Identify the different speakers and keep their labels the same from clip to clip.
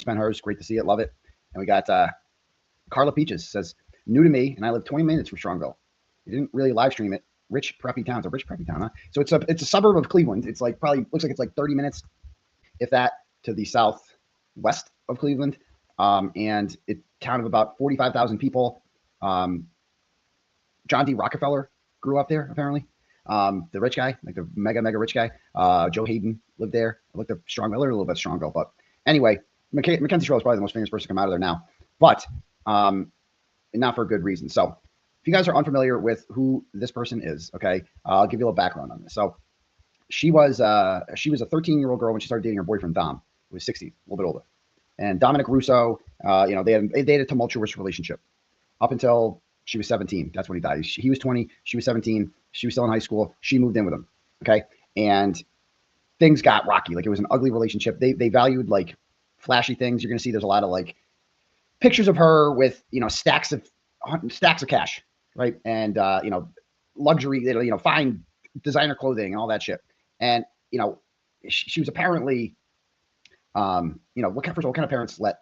Speaker 1: spent hers. Great to see it. Love it. And we got Carla Peaches says, new to me, and I live 20 minutes from Strongville. You didn't really live stream it. Rich preppy town. It's a rich preppy town, huh? So it's a suburb of Cleveland. It's like probably looks like it's like 30 minutes, if that, to the southwest of Cleveland. And it town of about 45,000 people. John D. Rockefeller grew up there, apparently. The rich guy, like the mega rich guy. Joe Hayden lived there. I looked up Strongville, a little bit Strongville, but anyway, Mackenzie Shirila is probably the most famous person to come out of there now, but not for a good reason. So if you guys are unfamiliar with who this person is, okay, I'll give you a little background on this. So she was a 13-year-old girl when she started dating her boyfriend Dom, who was 60, a little bit older. And Dominic Russo, they had a tumultuous relationship up until she was 17. That's when he died. He was 20. She was 17. She was still in high school. She moved in with him. Okay. And things got rocky. Like, it was an ugly relationship. They valued like flashy things. You're going to see there's a lot of like pictures of her with, stacks of cash. Right. And, luxury, fine designer clothing and all that shit. And, she was apparently, what kind of parents let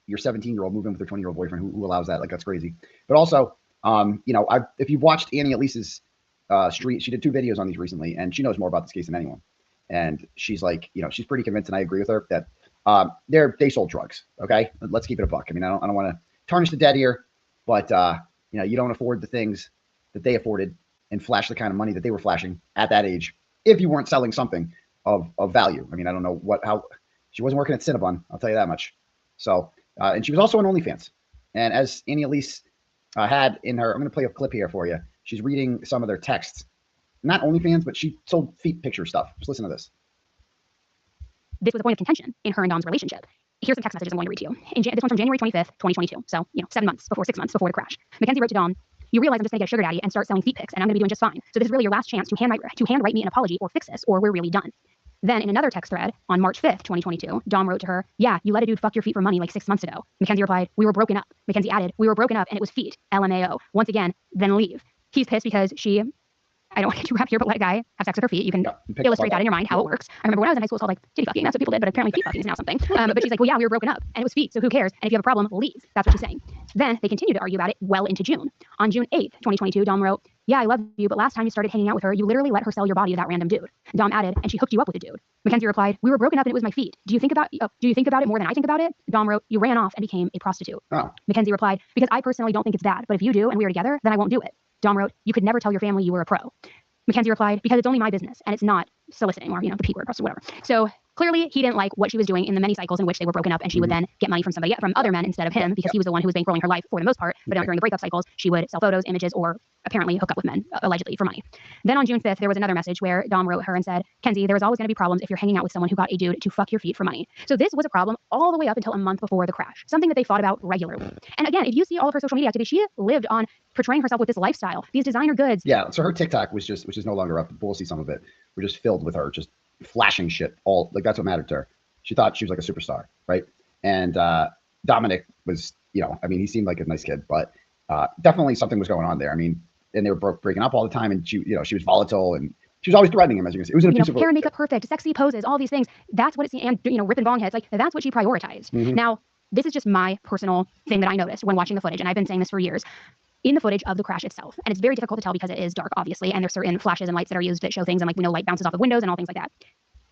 Speaker 1: your 17-year-old move in with their 20-year-old boyfriend? Who allows that? Like, that's crazy. But also, if you've watched Annie Elise's street, she did 2 videos on these recently, and she knows more about this case than anyone. And she's like, she's pretty convinced, and I agree with her, that they sold drugs. Okay, let's keep it a buck. I mean, I don't want to tarnish the dead here, but you don't afford the things that they afforded and flash the kind of money that they were flashing at that age if you weren't selling something of value. I mean, I don't know how she wasn't working at Cinnabon, I'll tell you that much. So, and she was also on OnlyFans. And as Annie Elise had in her, I'm going to play a clip here for you. She's reading some of their texts. Not OnlyFans, but she sold feet picture stuff. Just listen to this.
Speaker 2: This was a point of contention in her and Dom's relationship. Here's some text messages I'm going to read to you. This one's from January 25th, 2022. So, 6 months before the crash. Mackenzie wrote to Dom, you realize I'm just going to get a sugar daddy and start selling feet pics, and I'm going to be doing just fine. So this is really your last chance to handwrite me an apology or fix this, or we're really done. Then in another text thread on March 5th, 2022, Dom wrote to her, yeah, you let a dude fuck your feet for money like 6 months ago. Mackenzie replied, we were broken up. Mackenzie added, we were broken up and it was feet, LMAO. Once again, then leave. He's pissed because I don't want to get too wrapped here, but let a guy have sex with her feet. You can illustrate that in your mind, how it works. I remember when I was in high school, it's called like titty fucking. That's what people did, but apparently feet fucking is now something. But she's like, well, yeah, we were broken up and it was feet, so who cares? And if you have a problem, leave. That's what she's saying. Then they continued to argue about it well into June. On June 8th, 2022, Dom wrote, yeah, I love you, but last time you started hanging out with her, you literally let her sell your body to that random dude. Dom added, and she hooked you up with a dude. Mackenzie replied, we were broken up and it was my feet. Do you think about it more than I think about it? Dom wrote, you ran off and became a prostitute.
Speaker 1: Oh.
Speaker 2: Mackenzie replied, because I personally don't think it's bad, but if you do and we are together, then I won't do it. Dom wrote, you could never tell your family you were a pro. Mackenzie replied, because it's only my business and it's not soliciting or, the P word, whatever. So clearly he didn't like what she was doing in the many cycles in which they were broken up, and she would then get money from other men instead of him, because he was the one who was bankrolling her life for the most part. But during the breakup cycles, she would sell photos, images, or apparently hook up with men, allegedly for money. Then on June 5th, there was another message where Dom wrote her and said, Kenzie, there was always going to be problems if you're hanging out with someone who got a dude to fuck your feet for money. So this was a problem all the way up until a month before the crash, something that they fought about regularly. And again, if you see all of her social media activity, she lived on portraying herself with this lifestyle, these designer goods.
Speaker 1: Yeah, so her TikTok which is no longer up. We'll see some of it. We're just filled with her just flashing shit. That's what mattered to her. She thought she was like a superstar, right? And Dominic was, he seemed like a nice kid, but definitely something was going on there. I mean, and they were breaking up all the time, and she was volatile, and she was always threatening him, as you can see. It was an abusive
Speaker 2: hair and makeup perfect, sexy poses, all these things. That's what it seemed, and ripping bong heads, like that's what she prioritized.
Speaker 1: Mm-hmm.
Speaker 2: Now, this is just my personal thing that I noticed when watching the footage, and I've been saying this for years. In the footage of the crash itself, and it's very difficult to tell because it is dark, obviously, and there's certain flashes and lights that are used that show things, and we know light bounces off of windows and all things like that.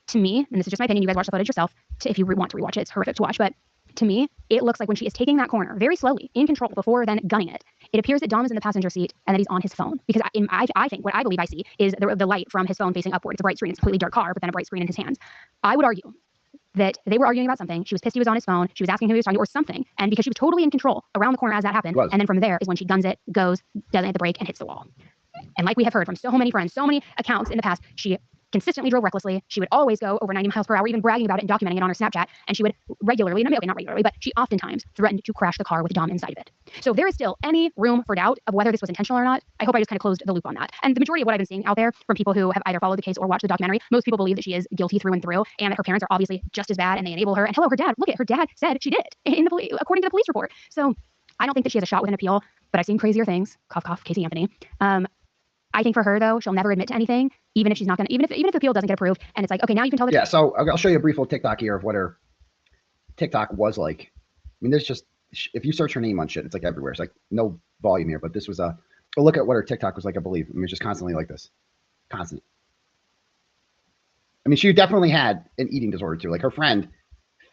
Speaker 2: To me, and this is just my opinion, you guys watch the footage yourself, if you want to rewatch it, it's horrific to watch, but to me, it looks like when she is taking that corner very slowly, in control, before then gunning it, it appears that Dom is in the passenger seat and that he's on his phone. Because I think, what I believe I see is the light from his phone facing upward. It's a bright screen, it's a completely dark car, but then a bright screen in his hands. I would argue that they were arguing about something. She was pissed he was on his phone. She was asking who he was talking to or something. And because she was totally in control around the corner as that happened, and then from there is when she guns it, goes, doesn't hit the brake, and hits the wall. And like we have heard from so many friends, so many accounts in the past, she consistently drove recklessly. She would always go over 90 miles per hour, even bragging about it and documenting it on her Snapchat. And she would regularly, not regularly, but she oftentimes threatened to crash the car with Dom inside of it. So if there is still any room for doubt of whether this was intentional or not, I hope I just kind of closed the loop on that. And the majority of what I've been seeing out there from people who have either followed the case or watched the documentary, most people believe that she is guilty through and through, and that her parents are obviously just as bad and they enable her. And hello, her dad, look at her dad said she did it according to the police report. So I don't think that she has a shot with an appeal, but I've seen crazier things. Cough, cough, Casey Anthony. I think for her though, she'll never admit to anything, even if she's not gonna, even if the appeal doesn't get approved, and it's like, okay, now you can tell the
Speaker 1: truth. Yeah, so I'll show you a brief little TikTok here of what her TikTok was like, I mean, there's just, if you search her name on shit, it's like everywhere. It's like no volume here, but this was a, but look at what her TikTok was like, I believe. I mean, it's just constantly like this. Constant. I mean, she definitely had an eating disorder too. Like her friend,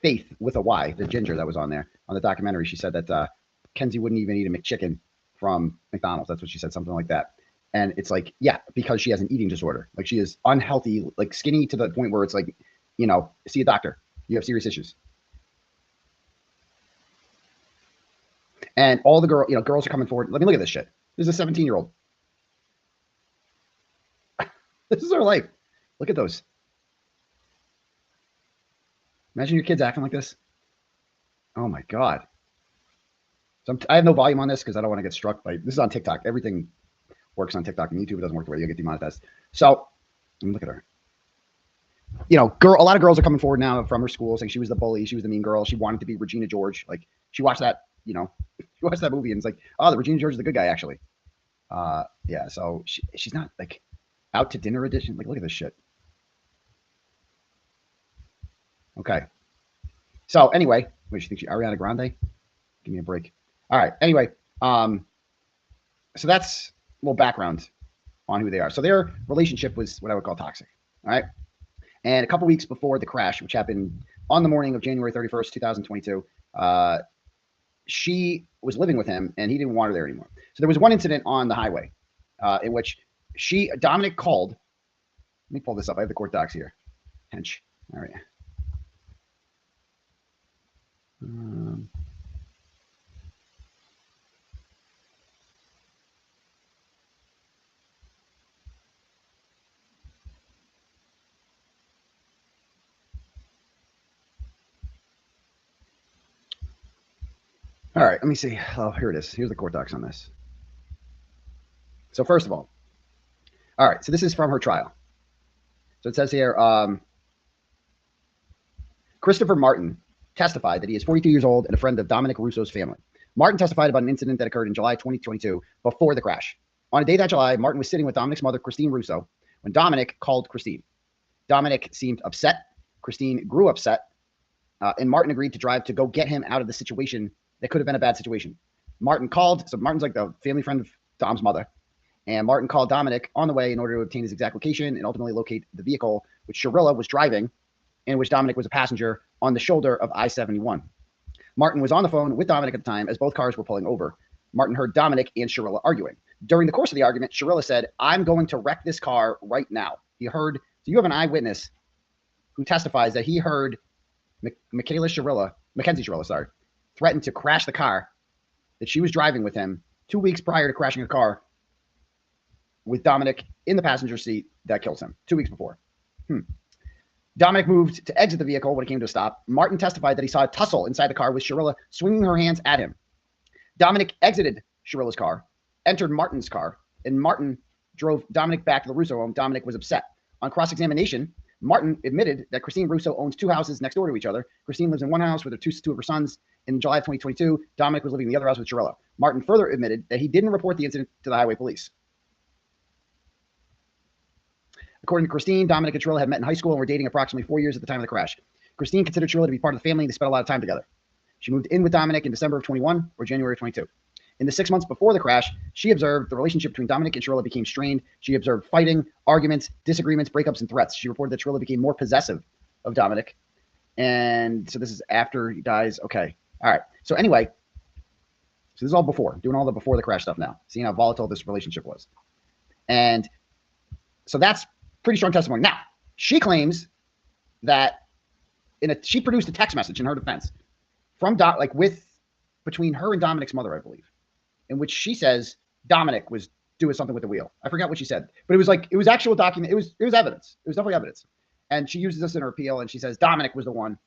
Speaker 1: Faith with a Y, the ginger that was on there on the documentary, she said that Kenzie wouldn't even eat a McChicken from McDonald's. That's what she said, something like that. And it's like, yeah, because she has an eating disorder. Like she is unhealthy, like skinny to the point where it's like, you know, see a doctor. You have serious issues. And all the girls are coming forward. Let me look at this shit. This is a 17-year-old. This is her life. Look at those. Imagine your kids acting like this. Oh my God. So I have no volume on this because I don't want to get struck by, this is on TikTok. Everything works on TikTok, and YouTube it doesn't work the way you get demonetized. So let me look at her. You know, a lot of girls are coming forward now from her school saying she was the bully, she was the mean girl, she wanted to be Regina George. Like she watched that, you know, she watched that movie and it's like, oh, the Regina George is the good guy actually. Yeah, so she's not like out to dinner edition. Like, look at this shit. Okay. So anyway, what do you think? Ariana Grande? Give me a break. All right. Anyway, so that's a little background on who they are. So their relationship was what I would call toxic. All right. And a couple weeks before the crash, which happened on the morning of January 31st, 2022, she was living with him and he didn't want her there anymore. So there was one incident on the highway in which Dominic called. Let me pull this up. I have the court docs here. Hench. All right. All right, let me see. Oh, here it is. Here's the court docs on this. So first of all right, so this is from her trial. So it says here, Christopher Martin testified that he is 42 years old and a friend of Dominic Russo's family. Martin testified about an incident that occurred in July 2022 before the crash. On a day that July, Martin was sitting with Dominic's mother, Christine Russo, when Dominic called Christine. Dominic seemed upset. Christine grew upset, and Martin agreed to drive to go get him out of the situation that could have been a bad situation. Martin called. So Martin's like the family friend of Dom's mother. And Martin called Dominic on the way in order to obtain his exact location and ultimately locate the vehicle which Shirila was driving, in which Dominic was a passenger, on the shoulder of I-71. Martin was on the phone with Dominic at the time as both cars were pulling over. Martin heard Dominic and Shirila arguing. During the course of the argument, Shirila said, "I'm going to wreck this car right now." So you have an eyewitness who testifies that he heard Mackenzie Shirila, threatened to crash the car that she was driving with him 2 weeks prior to crashing a car with Dominic in the passenger seat that kills him 2 weeks before. Dominic moved to exit the vehicle when it came to a stop. Martin testified that he saw a tussle inside the car with Shirila swinging her hands at him. Dominic exited Shirila's car, entered Martin's car, and Martin drove Dominic back to the Russo home. Dominic was upset. On cross-examination, Martin admitted that Christine Russo owns two houses next door to each other. Christine lives in one house with her two of her sons. In July of 2022, Dominic was living in the other house with Shirila. Martin further admitted that he didn't report the incident to the highway police. According to Christine, Dominic and Shirila had met in high school and were dating approximately 4 years at the time of the crash. Christine considered Shirila to be part of the family and they spent a lot of time together. She moved in with Dominic in December of 21 or January of 22. In the 6 months before the crash, she observed the relationship between Dominic and Shirila became strained. She observed fighting, arguments, disagreements, breakups, and threats. She reported that Shirila became more possessive of Dominic. And so this is after he dies. Okay. All right. So anyway, so this is all before, doing all the before the crash stuff now, seeing how volatile this relationship was. And so that's pretty strong testimony. Now, she claims that she produced a text message in her defense from between her and Dominic's mother, I believe, in which she says Dominic was doing something with the wheel. I forgot what she said, but it was actual document. It was evidence. It was definitely evidence. And she uses this in her appeal, and she says Dominic was the one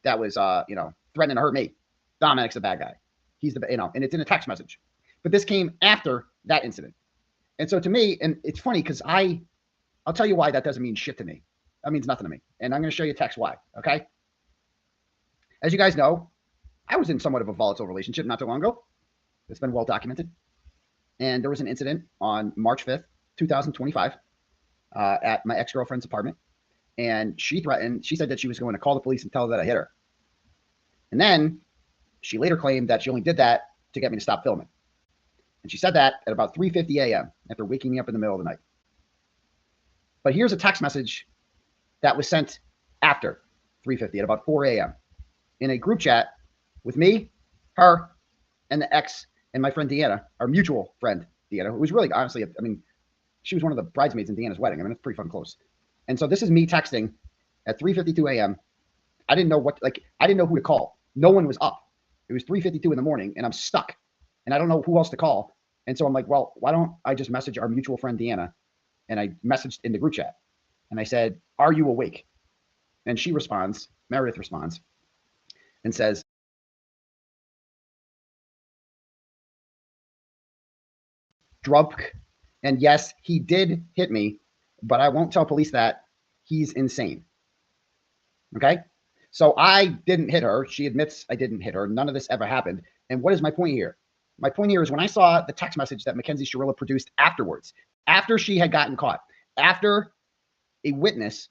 Speaker 1: that was, threatening to hurt me. Dominic's the bad guy. He's and it's in a text message. But this came after that incident. And so to me, and it's funny because I'll tell you why that doesn't mean shit to me. That means nothing to me. And I'm going to show you a text why, okay? As you guys know, I was in somewhat of a volatile relationship not too long ago. It's been well documented. And there was an incident on March 5th, 2025, at my ex-girlfriend's apartment. And she said that she was going to call the police and tell her that I hit her. And then she later claimed that she only did that to get me to stop filming. And she said that at about 3:50 a.m. after waking me up in the middle of the night. But here's a text message that was sent after 3:50 at about 4 a.m. in a group chat with me, her, and the ex and my friend Deanna, our mutual friend Deanna, who was really, honestly, I mean, she was one of the bridesmaids in Deanna's wedding. I mean, it's pretty fucking close. And so this is me texting at 3:52 a.m. I didn't know I didn't know who to call. No one was up. It was 3:52 in the morning, and I'm stuck, and I don't know who else to call. And so I'm like, well, why don't I just message our mutual friend Deanna? And I messaged in the group chat, and I said, "Are you awake?" And she responds, Meredith responds, and says, "Drunk, and yes, he did hit me, but I won't tell police that. He's insane." Okay? So I didn't hit her. She admits I didn't hit her. None of this ever happened. And what is my point here? My point here is when I saw the text message that Mackenzie Shirila produced afterwards, after she had gotten caught, after a witness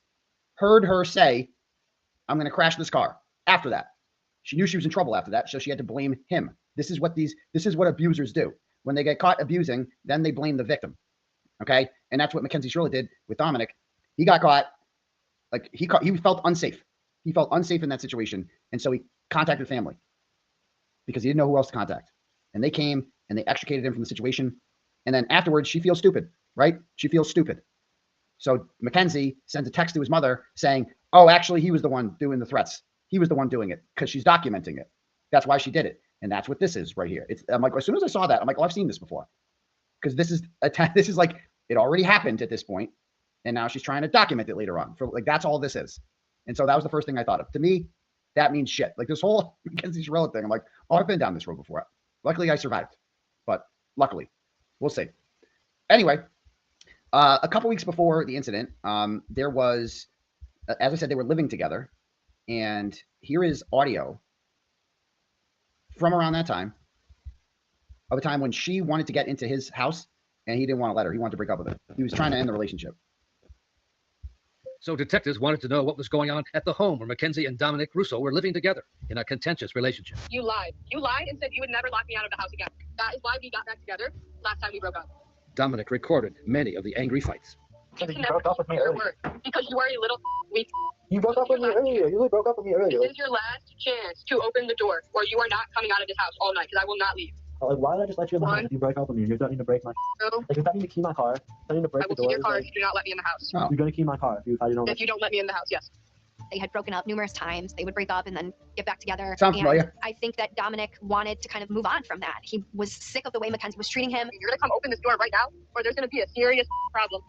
Speaker 1: heard her say, "I'm going to crash this car." After that, she knew she was in trouble after that, so she had to blame him. This is what abusers do. When they get caught abusing, then they blame the victim. Okay? And that's what Mackenzie Shirley did with Dominic. He got caught, he felt unsafe. He felt unsafe in that situation, and so he contacted family because he didn't know who else to contact. And they came and they extricated him from the situation. And then afterwards, she feels stupid, right? She feels stupid. So Mackenzie sends a text to his mother saying, "Oh, actually, he was the one doing the threats. He was the one doing it because she's documenting it. That's why she did it." And that's what this is right here. I'm like, as soon as I saw that, I'm like, "Oh, I've seen this before," because this is like it already happened at this point, and now she's trying to document it later on. For like that's all this is. And so that was the first thing I thought of. To me, that means shit. Like this whole Mackenzie Shirella thing. I'm like, oh, I've been down this road before. Luckily, I survived, but luckily, we'll see. Anyway, a couple weeks before the incident, there was, as I said, they were living together, and here is audio from around that time, of a time when she wanted to get into his house, and he didn't want to let her. He wanted to break up with her. He was trying to end the relationship.
Speaker 3: So detectives wanted to know what was going on at the home where Mackenzie and Dominic Russo were living together in a contentious relationship.
Speaker 4: You lied. You lied and said you would never lock me out of the house again. That is why we got back together last time we broke up.
Speaker 3: Dominic recorded many of the angry fights.
Speaker 4: You broke up with me earlier. Because you are a little weak.
Speaker 5: You broke up with me earlier. You broke up with me earlier.
Speaker 4: This is your last chance to open the door, or you are not coming out of this house all night, because I will not leave.
Speaker 5: Like, why did I just let you in the house if you break up with me? You're threatening to break my...
Speaker 4: No.
Speaker 5: Like, you're threatening to key my car. Threatening to break
Speaker 4: I will
Speaker 5: the
Speaker 4: key
Speaker 5: doors.
Speaker 4: your car
Speaker 5: Like,
Speaker 4: if you do not let me in the house.
Speaker 1: Oh.
Speaker 5: You're going to key my car if you don't
Speaker 4: If you don't let me in the house, yes.
Speaker 2: They had broken up numerous times. They would break up and then get back together.
Speaker 1: Sounds
Speaker 2: and
Speaker 1: familiar.
Speaker 2: I think that Dominic wanted to kind of move on from that. He was sick of the way Mackenzie was treating him.
Speaker 4: You're going to come open this door right now, or there's going to be a serious problem.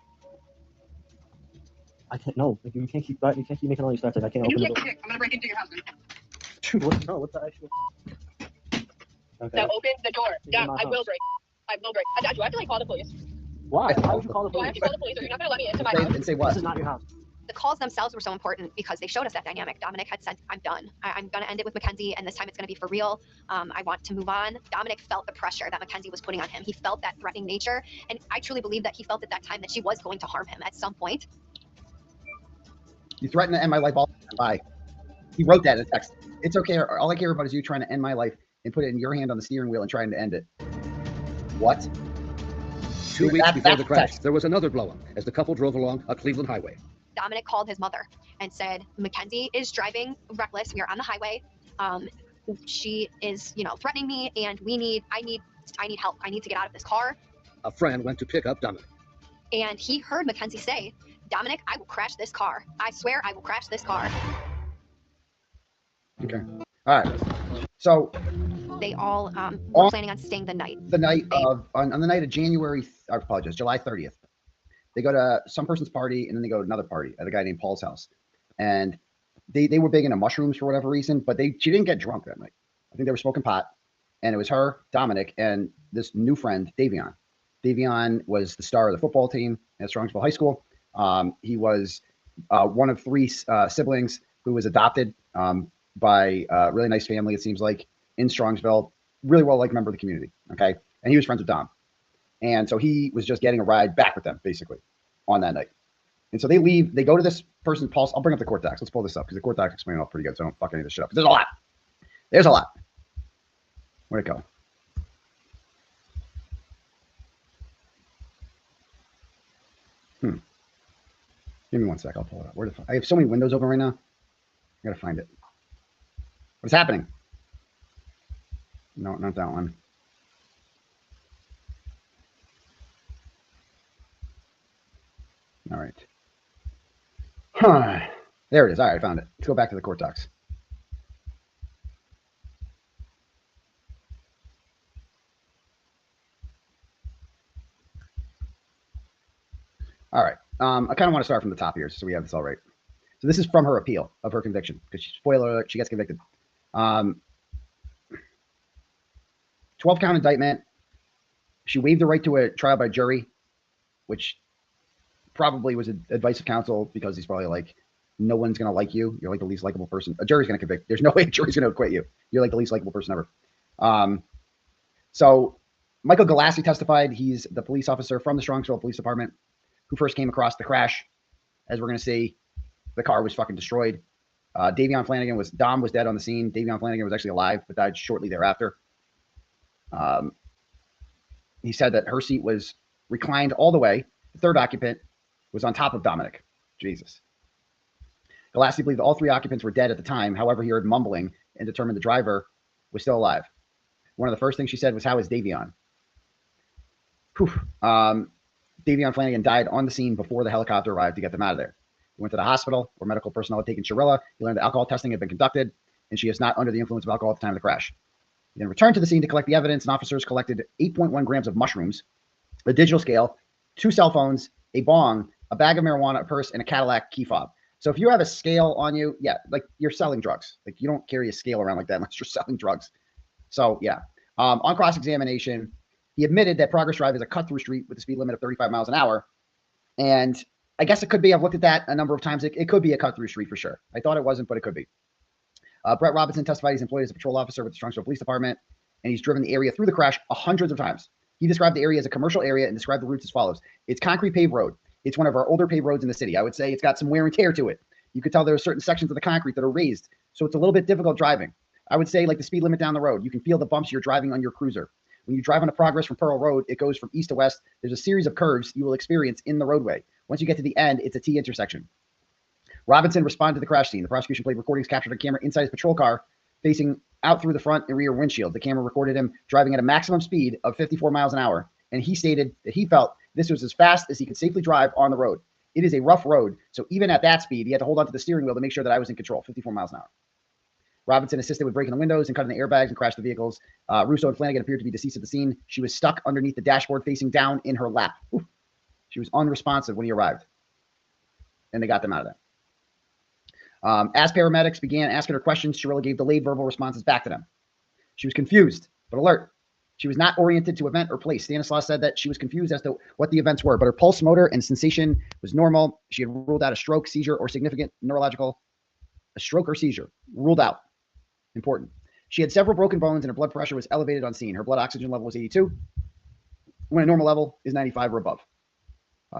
Speaker 5: I can't, no. Like, you can't keep making all these threats. Like, I can't
Speaker 4: You
Speaker 5: open the
Speaker 4: can't
Speaker 5: door.
Speaker 4: kick. I'm going to break into your house.
Speaker 5: Dude, what's the actual... Okay.
Speaker 4: Now open the door.
Speaker 5: It's
Speaker 4: Yeah,
Speaker 5: in my
Speaker 4: I will
Speaker 5: house.
Speaker 4: break. I will break. Do I have to, call the police?
Speaker 5: Why? Why would you call the
Speaker 4: Do I have
Speaker 5: police?
Speaker 4: to call the police, or you're not going to let me into my house?
Speaker 1: And say
Speaker 5: This
Speaker 1: what?
Speaker 5: is not your house.
Speaker 2: The calls themselves were so important because they showed us that dynamic. Dominic had said, "I'm done. I'm going to end it with Mackenzie, and this time it's going to be for real. I want to move on." Dominic felt the pressure that Mackenzie was putting on him. He felt that threatening nature, and I truly believe that he felt at that time that she was going to harm him at some point.
Speaker 1: You threaten to end my life all the time. Bye. He wrote that in a text. It's okay. All I care about is you trying to end my life and put it in your hand on the steering wheel and trying to end it. What?
Speaker 3: 2 weeks before the crash,
Speaker 1: text.
Speaker 3: there was another blow-up as the couple drove along a Cleveland highway.
Speaker 2: Dominic called his mother and said, "Mackenzie is driving reckless. We are on the highway. She is, threatening me, and I need help. I need to get out of this car."
Speaker 3: A friend went to pick up Dominic.
Speaker 2: And he heard Mackenzie say, "Dominic, I will crash this car. I swear I will crash this car."
Speaker 1: Okay. All right. So
Speaker 2: They all were planning on staying the night.
Speaker 1: the night of on the night of July 30th, they go to some person's party and then they go to another party at a guy named Paul's house, and they were big into mushrooms for whatever reason, but she didn't get drunk that night. I think they were smoking pot, and it was her, Dominic, and this new friend Davion. Davion was the star of the football team at Strongsville High School. He was one of three siblings who was adopted by a really nice family, it seems like, in Strongsville. Really well-liked member of the community, okay? And he was friends with Dom. And so he was just getting a ride back with them, basically, on that night. And so they leave. They go to this person, Paul. I'll bring up the court docs. Let's pull this up because the court docs explain it all pretty good, so I don't fuck any of this shit up. There's a lot. There's a lot. Where'd it go? Give me one sec. I'll pull it up. I have so many windows open right now. I gotta find it. What's happening? No, not that one. All right. Huh. There it is. All right, I found it. Let's go back to the court docs. All right. I kind of want to start from the top here so we have this all right. So this is from her appeal of her conviction because, spoiler alert, she gets convicted. 12-count indictment. She waived the right to a trial by jury, which probably was advice of counsel because he's probably like, no one's going to like you. You're like the least likable person. A jury's going to convict. There's no way a jury's going to acquit you. You're like the least likable person ever. So Michael Galassi testified. He's the police officer from the Strongsville Police Department who first came across the crash. As we're going to see, the car was fucking destroyed. Dom was dead on the scene. Davion Flanagan was actually alive, but died shortly thereafter. He said that her seat was reclined all the way. The third occupant was on top of Dominic. Jesus. Galassi believed all three occupants were dead at the time. However, he heard mumbling and determined the driver was still alive. One of the first things she said was, "How is Davion?" Davion Flanagan died on the scene before the helicopter arrived to get them out of there. He went to the hospital where medical personnel had taken Shirila. He learned that alcohol testing had been conducted, and she is not under the influence of alcohol at the time of the crash. He then returned to the scene to collect the evidence, and officers collected 8.1 grams of mushrooms, a digital scale, 2 cell phones, a bong, a bag of marijuana, a purse, and a Cadillac key fob. So if you have a scale on you, yeah, like you're selling drugs. Like you don't carry a scale around like that unless you're selling drugs. So yeah. On cross-examination, he admitted that Progress Drive is a cut-through street with a speed limit of 35 miles an hour. And I guess it could be. I've looked at that a number of times. It could be a cut-through street for sure. I thought it wasn't, but it could be. Brett Robinson testified he's employed as a patrol officer with the Strongsville Police Department, and he's driven the area through the crash hundreds of times. He described the area as a commercial area and described the routes as follows. It's concrete paved road. It's one of our older paved roads in the city. I would say it's got some wear and tear to it. You could tell there are certain sections of the concrete that are raised, so it's a little bit difficult driving. I would say like the speed limit down the road. You can feel the bumps you're driving on your cruiser. When you drive on a Progress from Pearl Road, it goes from east to west. There's a series of curves you will experience in the roadway. Once you get to the end, it's a T intersection. Robinson responded to the crash scene. The prosecution played recordings captured on camera inside his patrol car, facing out through the front and rear windshield. The camera recorded him driving at a maximum speed of 54 miles an hour, and he stated that he felt this was as fast as he could safely drive on the road. It is a rough road, so even at that speed, he had to hold onto the steering wheel to make sure that I was in control, 54 miles an hour. Robinson assisted with breaking the windows and cutting the airbags and crashed the vehicles. Russo and Flanagan appeared to be deceased at the scene. She was stuck underneath the dashboard facing down in her lap. Ooh. She was unresponsive when he arrived, and they got them out of there. As paramedics began asking her questions, Shirila gave delayed verbal responses back to them. She was confused, but alert. She was not oriented to event or place. Stanislaus said that she was confused as to what the events were, but her pulse, motor, and sensation was normal. She had ruled out a stroke, seizure, or significant neurological. A stroke or seizure. Ruled out. Important. She had several broken bones, and her blood pressure was elevated on scene. Her blood oxygen level was 82, when a normal level is 95 or above.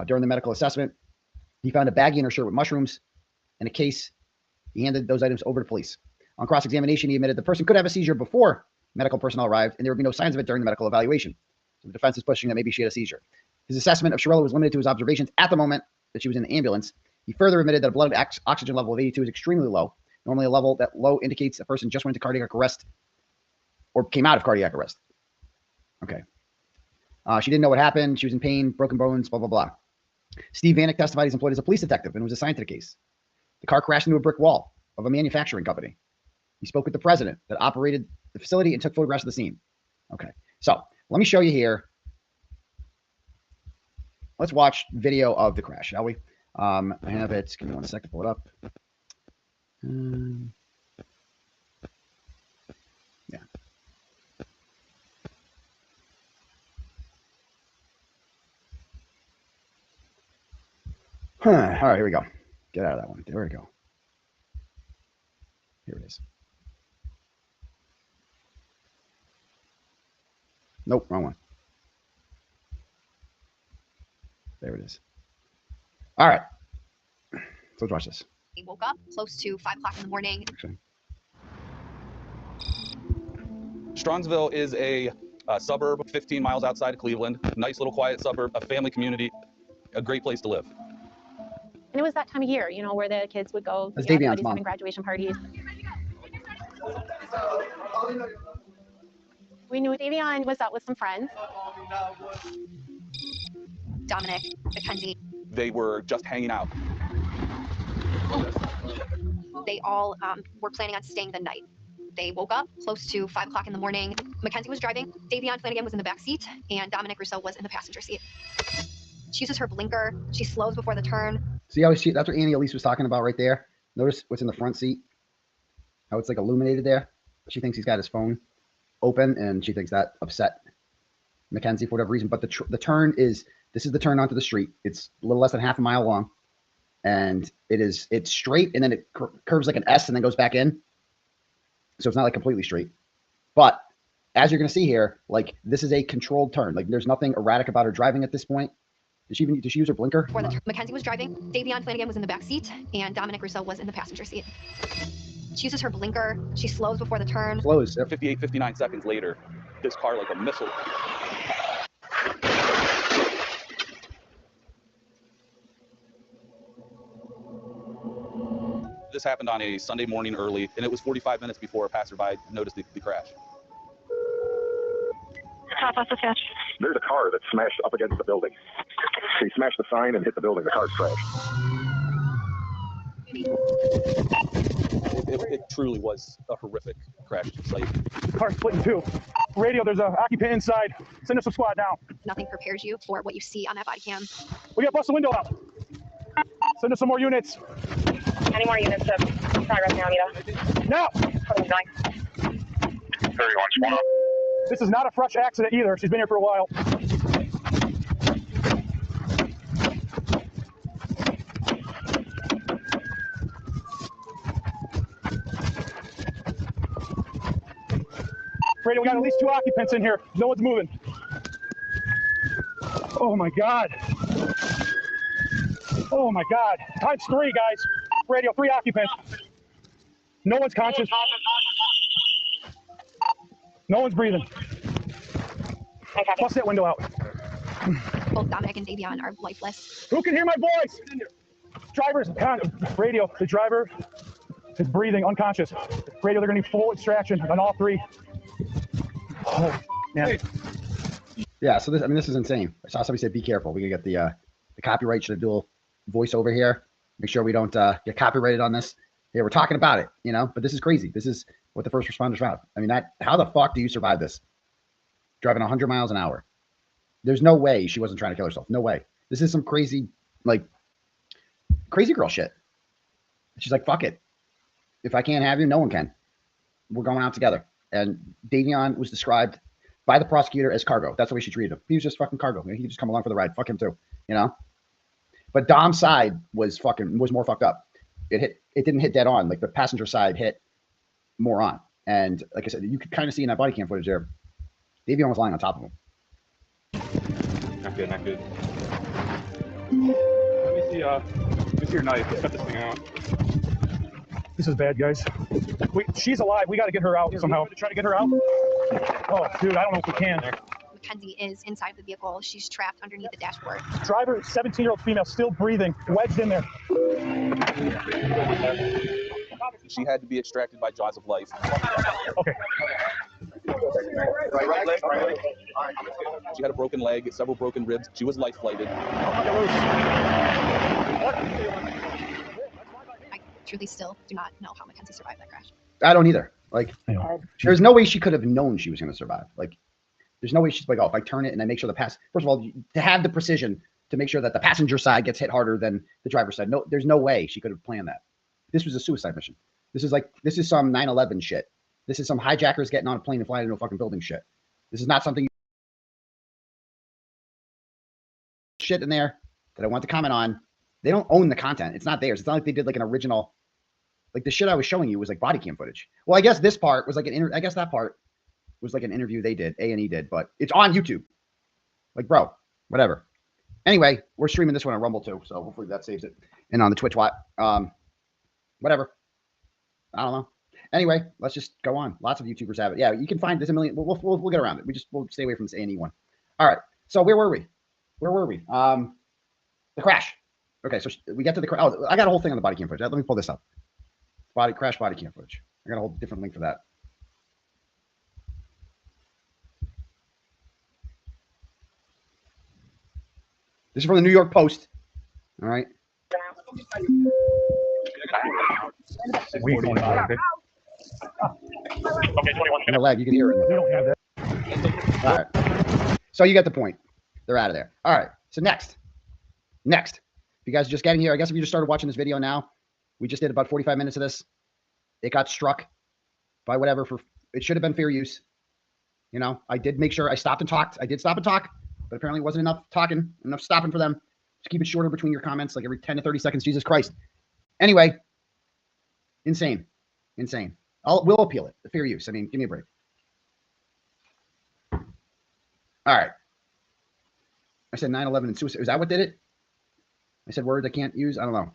Speaker 1: During the medical assessment, he found a baggie in her shirt with mushrooms and a case. He handed those items over to police. On cross-examination, he admitted the person could have a seizure before medical personnel arrived, and there would be no signs of it during the medical evaluation. So the defense is pushing that maybe she had a seizure. His assessment of Shirila was limited to his observations at the moment that she was in the ambulance. He further admitted that a blood oxygen level of 82 is extremely low. Normally a level that low indicates a person just went into cardiac arrest or came out of cardiac arrest. Okay. She didn't know what happened. She was in pain, broken bones, blah, blah, blah. Steve Vanek testified he's employed as a police detective and was assigned to the case. The car crashed into a brick wall of a manufacturing company. He spoke with the president that operated the facility and took photographs of the scene. Okay. So let me show you here. Let's watch video of the crash, shall we? I have it. Give me 1 second to pull it up. Yeah. All right, here we go. Get out of that one. There we go. Here it is. Nope, wrong one. There it is. All right. So let's watch this.
Speaker 6: He woke up close to 5 o'clock in the morning.
Speaker 1: Actually.
Speaker 6: Strongsville is a suburb 15 miles outside of Cleveland. Nice little quiet suburb, a family community, a great place to live.
Speaker 7: And it was that time of year, you know, where the kids would go,
Speaker 1: That's
Speaker 7: you know,
Speaker 1: Davion's
Speaker 7: everybody's
Speaker 1: mom.
Speaker 7: having graduation parties. We knew Davion was out with some friends.
Speaker 2: Dominic, Mackenzie,
Speaker 6: They were just hanging out.
Speaker 2: they all were planning on staying the night. They woke up close to 5 o'clock in the morning. Mackenzie was driving. Davion Flanagan was in the back seat, and Dominic Rousseau was in the passenger seat. She uses her blinker. She slows before the turn.
Speaker 1: See how that's what Annie Elise was talking about right there. Notice what's in the front seat. How it's like illuminated there. She thinks he's got his phone open, and she thinks that upset Mackenzie for whatever reason. But the turn is this is the turn onto the street. It's a little less than half a mile long, and it's straight, and then it curves like an S, and then goes back in. So it's not like completely straight. But as you're going to see here, like this is a controlled turn. Like there's nothing erratic about her driving at this point. Did she use her blinker?
Speaker 2: Before the turn, Mackenzie was driving. Davion Flanagan was in the back seat, and Dominic Rousseau was in the passenger seat. She uses her blinker. She slows before the turn.
Speaker 1: Slows. Yep.
Speaker 6: 58, 59 seconds later, this car like a missile. This happened on a Sunday morning early, and it was 45 minutes before a passerby noticed the crash.
Speaker 8: Southwest Dispatch.
Speaker 9: There's a car that smashed up against the building. He smashed the sign and hit the building. The car's crashed.
Speaker 6: It truly was a horrific crash site.
Speaker 10: Car split in two. Radio, there's an occupant inside. Send us a squad now.
Speaker 2: Nothing prepares you for what you see on that body cam.
Speaker 10: We got to bust the window out. Send us some more units.
Speaker 8: Any more units of progress now, Anita?
Speaker 10: Now!
Speaker 8: What are we doing?
Speaker 9: 31, squad up.
Speaker 10: This is not a fresh accident either. She's been here for a while. Radio, we got at least 2 occupants in here. No one's moving. Oh my God. Oh my God. Times 3, guys. Radio, 3 occupants. No one's conscious. No one's breathing.
Speaker 8: Okay.
Speaker 10: Bust that window out.
Speaker 2: Both Dominic and Davion are lifeless.
Speaker 10: Who can hear my voice? Driver's radio. The driver is breathing, unconscious. Radio, they're going to need full extraction on all 3. Oh, man.
Speaker 1: Yeah, so this is insane. I saw somebody say, "Be careful. We can get the copyright. Should have dual voiceover here. Make sure we don't get copyrighted on this. Yeah, we're talking about it, you know. But this is crazy. This is what the first responders found. I mean, how the fuck do you survive this? Driving 100 miles an hour. There's no way she wasn't trying to kill herself. No way. This is some crazy, like, crazy girl shit. She's like, fuck it. If I can't have you, no one can. We're going out together. And Davion was described by the prosecutor as cargo. That's the way she treated him. He was just fucking cargo. He could just come along for the ride. Fuck him too, you know. But Dom's side was more fucked up. It didn't hit dead on. Like the passenger side hit more on. And like I said, you could kind of see in that body cam footage there, Davion was lying on top of him.
Speaker 11: Not good, not good. Let me see your knife. Let's cut this thing out.
Speaker 10: This is bad, guys. She's alive. We got to get her out somehow. Try to get her out. Oh, dude, I don't know if we can.
Speaker 2: Mackenzie is inside the vehicle. She's trapped underneath the dashboard.
Speaker 10: Driver, 17-year-old female, still breathing, wedged in there.
Speaker 6: She had to be extracted by jaws of life.
Speaker 10: Okay.
Speaker 6: She had a broken leg, several broken ribs. She was life flighted.
Speaker 2: I truly still do not know how Mackenzie survived that crash.
Speaker 1: I don't either. Like, there's no way she could have known she was going to survive. Like, there's no way she's like, oh, if I turn it and I make sure first of all, to have the precision to make sure that the passenger side gets hit harder than the driver's side. No, there's no way she could have planned that. This was a suicide mission. This is some 9/11 shit. This is some hijackers getting on a plane and flying into a fucking building shit. This is not something shit in there that I want to comment on. They don't own the content. It's not theirs. It's not like they did like an original, like the shit I was showing you was like body cam footage. Well, I guess this part was like I guess that part was like an interview they did, A&E did, but it's on YouTube. Like, bro, whatever. Anyway, we're streaming this one on Rumble too, so hopefully that saves it. And on the Twitch whatever. I don't know. Anyway, let's just go on. Lots of YouTubers have it. Yeah, you can find there's a million. We'll get around it. We'll stay away from this A&E one. All right. So where were we? The crash. Okay, so we get to the crash. Oh, I got a whole thing on the body cam footage. Let me pull this up. Crash body cam footage. I got a whole different link for that. This is from the New York Post. All right. No lag. You can hear it.
Speaker 10: We don't have that.
Speaker 1: All right. So you get the point. They're out of there. All right. So next. If you guys are just getting here, I guess if you just started watching this video now, we just did about 45 minutes of this. It got struck by whatever it should have been fair use. You know, I did make sure I stopped and talked. I did stop and talk, but apparently it wasn't enough stopping for them. Just keep it shorter between your comments, like every 10 to 30 seconds. Jesus Christ. Anyway, insane. We'll appeal it. The fair use. I mean, give me a break. All right. I said 9/11 and suicide. Is that what did it? I said words I can't use. I don't know.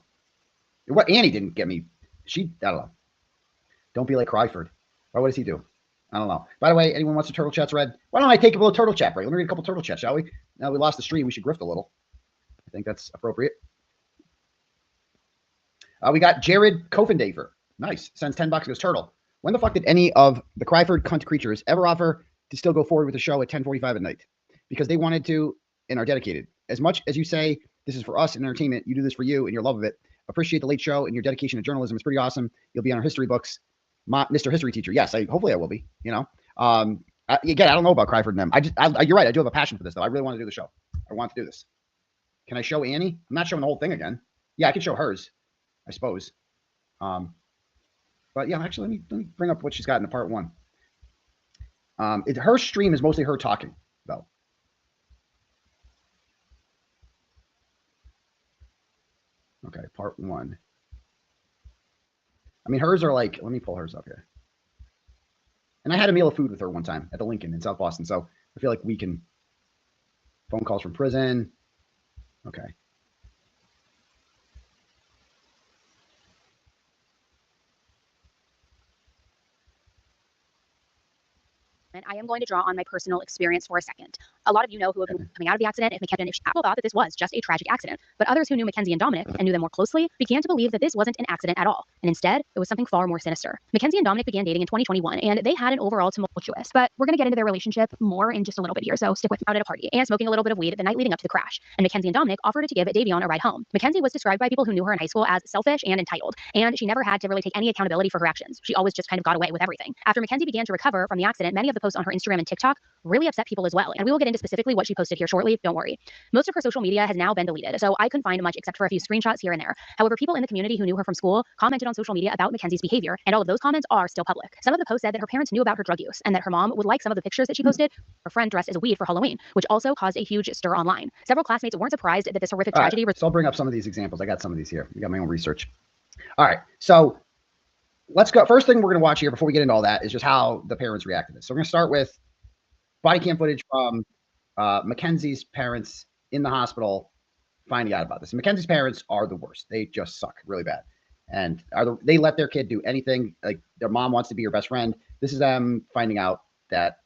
Speaker 1: What Annie didn't get me. I don't know. Don't be like Cryford. Or what does he do? I don't know. By the way, anyone wants the turtle chats read? Why don't I take a little turtle chat break? Let me read a couple turtle chats, shall we? Now we lost the stream. We should grift a little. I think that's appropriate. We got Jared Kofendaver. Nice. Sends $10. Goes, Turtle. When the fuck did any of the Cryford cunt creatures ever offer to still go forward with the show at 10:45 at night? Because they wanted to and are dedicated. As much as you say this is for us and entertainment, you do this for you and your love of it. Appreciate the late show and your dedication to journalism. It's pretty awesome. You'll be on our history books. Mr. History Teacher. Yes, hopefully I will be, you know. Again, I don't know about Cryford and them. You're right. I do have a passion for this, though. I really want to do the show. I want to do this. Can I show Annie? I'm not showing the whole thing again. Yeah, I can show hers, I suppose. But yeah, actually, let me bring up what she's got in the part one. Her stream is mostly her talking, though. Okay, part one. I mean, hers are like, let me pull hers up here. And I had a meal of food with her one time at the Lincoln in South Boston. So I feel like we can, phone calls from prison. Okay.
Speaker 2: And I am going to draw on my personal experience for a second. A lot of you know who have been coming out of the accident, if Mackenzie thought that this was just a tragic accident. But others who knew Mackenzie and Dominic and knew them more closely began to believe that this wasn't an accident at all. And instead, it was something far more sinister. Mackenzie and Dominic began dating in 2021, and they had an overall tumultuous, but we're going to get into their relationship more in just a little bit here, so stick with me. Out at a party and smoking a little bit of weed the night leading up to the crash. And Mackenzie and Dominic offered to give Davion a ride home. Mackenzie was described by people who knew her in high school as selfish and entitled, and she never had to really take any accountability for her actions. She always just kind of got away with everything. After Mackenzie began to recover from the accident, many of the posts on her Instagram and TikTok really upset people as well, and we will get into specifically what she posted here shortly, don't worry. Most of her social media has now been deleted, so I couldn't find much except for a few screenshots here and there. However, people in the community who knew her from school commented on social media about Mackenzie's behavior, and all of those comments are still public. Some of the posts said that her parents knew about her drug use, and that her mom would like some of the pictures that she posted, her friend dressed as a weed for Halloween, which also caused a huge stir online. Several classmates weren't surprised that this horrific tragedy...
Speaker 1: So I'll bring up some of these examples. I got some of these here. I got my own research. All right, so let's go. First thing we're going to watch here before we get into all that is just how the parents reacted to this. So we're going to start with body cam footage from Mackenzie's parents in the hospital finding out about this. And Mackenzie's parents are the worst. They just suck really bad. And they let their kid do anything. Like their mom wants to be your best friend. This is them finding out that.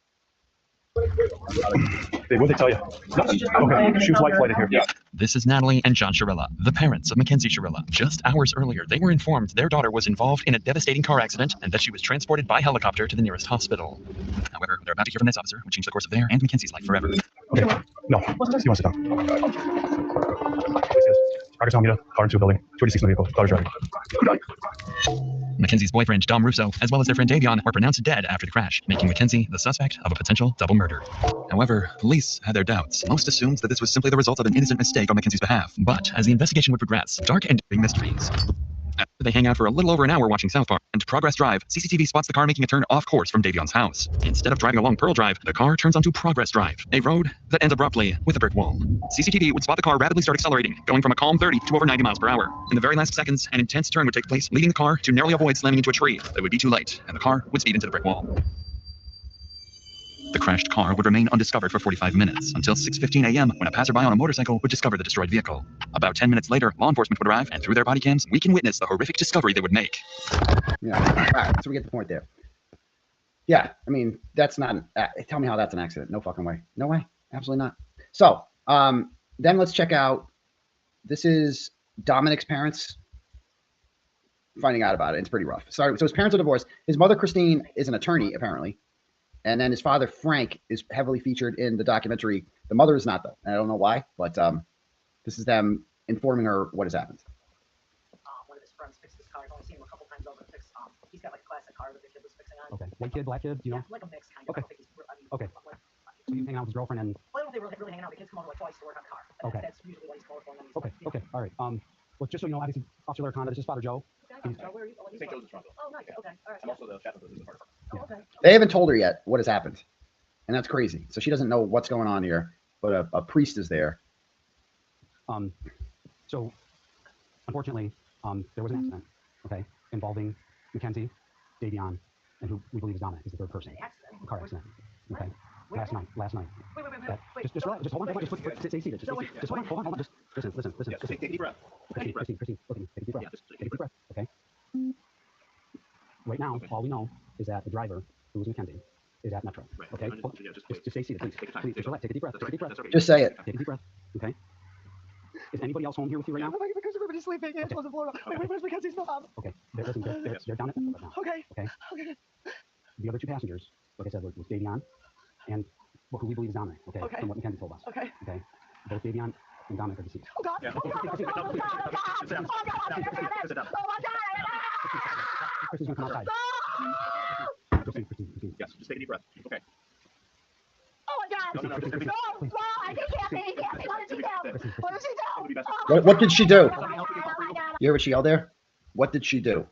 Speaker 10: Hey, what'd they tell you? Okay, she was life-flighted here. Yeah.
Speaker 12: This is Natalie and John Shirila, the parents of Mackenzie Shirila. Just hours earlier, they were informed their daughter was involved in a devastating car accident and that she was transported by helicopter to the nearest hospital. However, they're about to hear from this officer who changed the course of their and Mackenzie's life forever.
Speaker 10: Okay, no, you want to sit down. Progress on Mita, car into a building, 26 in the vehicle, daughter driving.
Speaker 12: Mackenzie's boyfriend, Dom Russo, as well as their friend Davion, were pronounced dead after the crash, making Mackenzie the suspect of a potential double murder. However, police had their doubts. Most assumed that this was simply the result of an innocent mistake on Mackenzie's behalf. But as the investigation would progress, dark and big mysteries. After they hang out for a little over an hour watching South Park and Progress Drive, CCTV spots the car making a turn off course from Davion's house. Instead of driving along Pearl Drive, the car turns onto Progress Drive, a road that ends abruptly with a brick wall. CCTV would spot the car rapidly start accelerating, going from a calm 30 to over 90 miles per hour. In the very last seconds, an intense turn would take place, leading the car to narrowly avoid slamming into a tree. It would be too late, and the car would speed into the brick wall. The crash crashed car would remain undiscovered for 45 minutes, until 6:15 a.m. when a passerby on a motorcycle would discover the destroyed vehicle. About 10 minutes later, law enforcement would arrive, and through their body cams, we can witness the horrific discovery they would make.
Speaker 1: Yeah, all right, so we get the point there. Yeah, I mean, that's not, tell me how that's an accident. No fucking way. No way. Absolutely not. So, then let's check out, this is Dominic's parents finding out about it. It's pretty rough. So his parents are divorced. His mother, Christine, is an attorney, apparently. And then his father, Frank, is heavily featured in the documentary. The mother is not, though. I don't know why, but this is them informing her what has happened.
Speaker 13: One of his friends fixed his car. I've only seen him a couple times over. He's got like a classic car that the kid was fixing on.
Speaker 5: Okay. White kid, black kid, do you know?
Speaker 13: Yeah, like a mix kind of.
Speaker 5: Okay. Okay. So he's hanging out with his girlfriend and...
Speaker 13: Well, I don't think we're really hanging out. The kids come over like twice to work on the car.
Speaker 5: Okay.
Speaker 13: That's usually what he's called for.
Speaker 5: Okay. Okay. All right. Well, just so you know, obviously, Officer Laricon, this is Father Joe.
Speaker 13: Joe, where are you? Oh, St. Joseph's Toronto. Oh, nice. Okay. All right.
Speaker 11: I'm also the chaplain for the department.
Speaker 13: Oh, okay.
Speaker 1: They haven't told her yet what has happened. And that's crazy. So she doesn't know what's going on here, but a priest is there.
Speaker 5: So, unfortunately, there was an accident, okay, involving Mackenzie, Davion, and who we believe is Dominic, is the third person. A car accident, okay? Last night. Wait. Just relax. Just hold on. Just stay seated. Just hold on. Just listen.
Speaker 11: Yeah, just take a deep breath.
Speaker 5: Christine, look at me. Take a deep breath.
Speaker 11: Yeah, just
Speaker 5: take a deep breath, okay? Right now, all we know is that the driver, who was Mackenzie, is at Metro.
Speaker 11: Right.
Speaker 5: Okay? Just stay seated, please.
Speaker 11: Take your time.
Speaker 5: Please, just relax. Take a deep breath.
Speaker 11: That's
Speaker 5: Take a deep breath.
Speaker 11: That's okay.
Speaker 1: Just say it.
Speaker 5: Take a deep breath. Okay? Is anybody else home here with you right now?
Speaker 13: Because everybody's sleeping. Angela's in Florida. Wait, where's Mackenzie's mom?
Speaker 5: Okay. They're down at Metro right now.
Speaker 13: Okay.
Speaker 5: Okay? The other two passengers, like I said, was Davion and who we believe is Dominic, okay? From what Mackenzie told us.
Speaker 13: Okay.
Speaker 5: Both Davion and Dominic are deceased.
Speaker 13: Oh, God.
Speaker 11: Yeah.
Speaker 13: Oh, God.
Speaker 11: Sit down. Sit down.
Speaker 5: Christy's gonna come outside. Christine.
Speaker 11: Yes, just take a deep breath. Okay.
Speaker 13: Oh, my God.
Speaker 11: No, just
Speaker 13: No, I can't see. What did she do? What did she do?
Speaker 1: What did she do?
Speaker 13: Oh, my God.
Speaker 1: You hear what she yelled there? What did she do?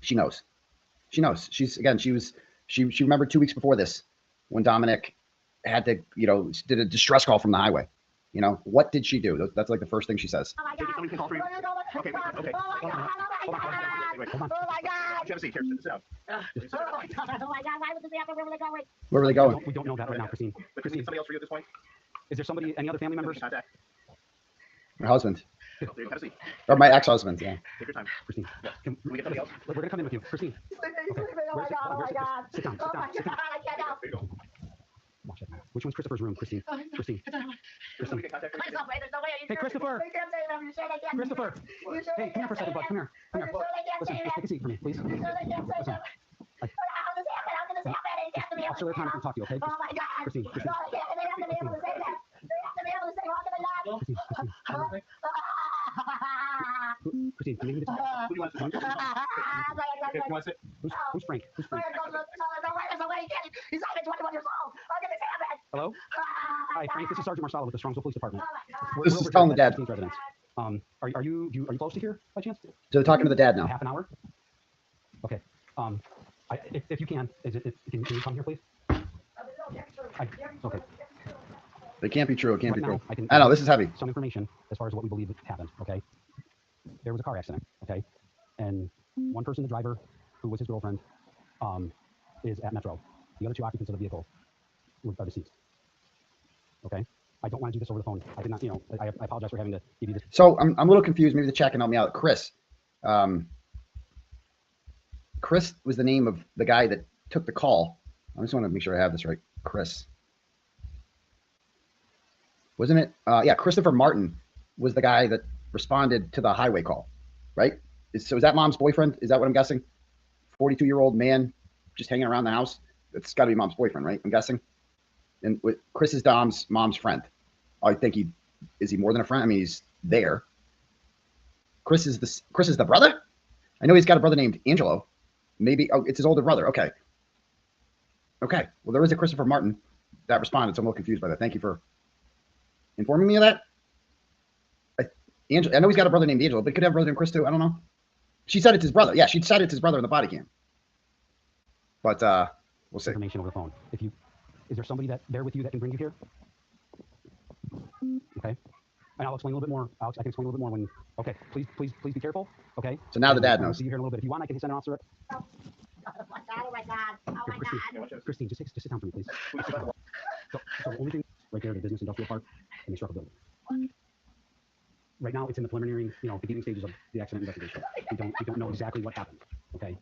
Speaker 1: She knows. She remembered 2 weeks before this when Dominic had to, did a distress call from the highway. What did she do? That's like the first thing she says.
Speaker 13: Oh, my God.
Speaker 11: Somebody can call for you. Okay.
Speaker 13: Oh, my God. Oh, my God. Oh, my God.
Speaker 11: Have a seat. Here, sit down.
Speaker 13: Oh, my God. Why would this happen? Where were they going?
Speaker 1: Where were they going?
Speaker 5: We don't know that right now, Christine.
Speaker 11: Christine, somebody else for you at this point?
Speaker 5: Is there somebody, any other family members?
Speaker 11: Contact.
Speaker 1: Her husband.
Speaker 11: Have a seat.
Speaker 1: Or my ex-husband, yeah.
Speaker 11: Take your time.
Speaker 5: Christine.
Speaker 11: Can we get somebody else?
Speaker 5: We're going to come in with you. Christine.
Speaker 13: Oh, my God. Oh, my God.
Speaker 5: Sit down.
Speaker 13: Oh, my God. I can't help.
Speaker 11: There you go.
Speaker 5: Watch it. Which one's Christopher's room, Christine? Christine.
Speaker 11: There's somebody can contact her.
Speaker 13: There's no way. There's no way.
Speaker 5: Hey, Christopher.
Speaker 13: You can't say that. You sure they can't?
Speaker 5: Christopher.
Speaker 13: You sure
Speaker 5: Hey, come here for a second, bud. Come here.
Speaker 13: You sure they can't
Speaker 5: Listen,
Speaker 13: say
Speaker 5: just
Speaker 13: that?
Speaker 5: take a seat for me, please.
Speaker 13: You sure they can't say
Speaker 5: Listen.
Speaker 13: that? How does this happen? How can this happen? It can't be able
Speaker 5: Officer
Speaker 13: to say
Speaker 5: Laricon
Speaker 13: that.
Speaker 5: can talk to you, okay?
Speaker 13: Oh, my God.
Speaker 5: Christine.
Speaker 13: No, they can't. They have to be able to say that. They have to be able to say, how can they not?
Speaker 5: Christine, can you talk?
Speaker 11: Who do you want to sit? Okay, you want to sit?
Speaker 5: Who's Frank? Who's Frank?
Speaker 13: He's not even 21 years old. How can this happen?
Speaker 5: Hello? Hi, Frank. This is Sergeant Marsala with the Strongsville Police Department.
Speaker 1: This is telling the dad.
Speaker 5: Christine's residence. Are you close to here by chance?
Speaker 1: So they're talking to the dad now.
Speaker 5: Half an hour? Okay. If you can, can you come here, please? Okay.
Speaker 1: It can't be true. It can't be true.
Speaker 5: Right now,
Speaker 1: I know, this is heavy.
Speaker 5: Some information as far as what we believe happened, okay? There was a car accident, okay? And one person, the driver, who was his girlfriend, is at Metro. The other two occupants of the vehicle are deceased. Okay? I don't want to do this over the phone. I did not, I apologize for having to give you this.
Speaker 1: So I'm a little confused. Maybe the chat can help me out. Chris. Chris was the name of the guy that took the call. I just want to make sure I have this right. Chris. Wasn't it? Yeah, Christopher Martin was the guy that responded to the highway call, right? So is that mom's boyfriend? Is that what I'm guessing? 42-year-old man just hanging around the house? It's got to be mom's boyfriend, right? I'm guessing. And with Chris is mom's friend. I think is he more than a friend? I mean, he's there. Chris is the brother? I know he's got a brother named Angelo. Maybe, it's his older brother. Okay. Well, there is a Christopher Martin that responded, so I'm a little confused by that. Thank you for informing me of that. I know he's got a brother named Angelo, but he could have a brother named Chris too. I don't know. She said it's his brother. Yeah, she said it's his brother in the body cam. But we'll see.
Speaker 5: Information over the phone. Is there somebody there with you that can bring you here? Okay. And I'll explain a little bit more. I can explain a little bit more when. Okay. Please be careful. Okay.
Speaker 1: So now the dad
Speaker 5: I'll
Speaker 1: knows.
Speaker 5: see you here in a little bit. If you want, I can send an officer.
Speaker 13: Oh, my God. Oh, my God. Oh,
Speaker 5: Christine, just sit down for me, please. Just sit down. So the only thing right there, the business industrial park, and they struck a building. Right now, it's in the preliminary, beginning stages of the accident investigation. We don't know exactly what happened. Okay.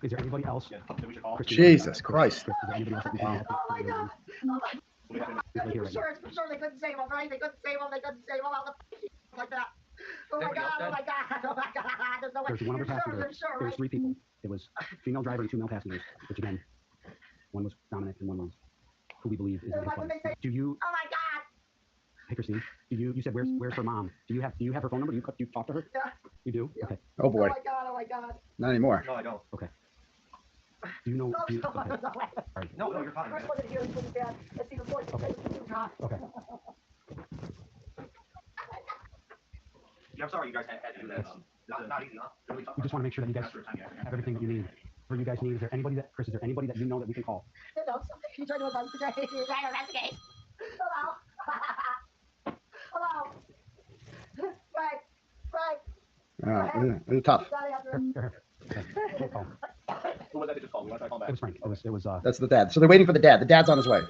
Speaker 5: Is there anybody else?
Speaker 1: Jesus Christ.
Speaker 5: Is there anybody else that we can
Speaker 8: Oh my God.
Speaker 5: Right here, right now.
Speaker 8: For sure they couldn't save him, right? They couldn't save him. Like that. Oh my God. Oh my God. Oh my God. There's no way.
Speaker 5: There's one other passenger.
Speaker 8: You're sure,
Speaker 5: There was
Speaker 8: right?
Speaker 5: 3 people. It was female driver and 2 male passengers, which again, one was Dominic and one was who we believe is in his body. Do you?
Speaker 8: Oh my God.
Speaker 5: Hey Christine, you said where's her mom? Do you have her phone number? You talk to her?
Speaker 8: Yeah.
Speaker 5: You do? Okay.
Speaker 1: Oh boy.
Speaker 8: Oh my God. Oh my God.
Speaker 1: Not anymore.
Speaker 11: No, I don't.
Speaker 5: Okay. Do you know?
Speaker 8: No,
Speaker 5: Do you,
Speaker 8: no,
Speaker 5: okay.
Speaker 8: no, no.
Speaker 5: All right.
Speaker 11: No, you're fine.
Speaker 8: First one in here is with his dad. Let's see the voice.
Speaker 5: Okay. Okay.
Speaker 11: Yeah, I'm sorry you guys had to do that. Not easy, huh? Really tough.
Speaker 5: We just want to make sure that you guys have everything that you need. Or you guys need. Is there anybody that Chris? Is there anybody that you know that we can call?
Speaker 8: No, you trying to investigate. You're trying to investigate. Hello. Hello. Frank.
Speaker 1: It was tough.
Speaker 5: Okay. We'll call.
Speaker 11: Who was that that just called? We want to call back.
Speaker 5: It was Frank. It was.
Speaker 1: That's the dad. So they're waiting for the dad. The dad's on his way.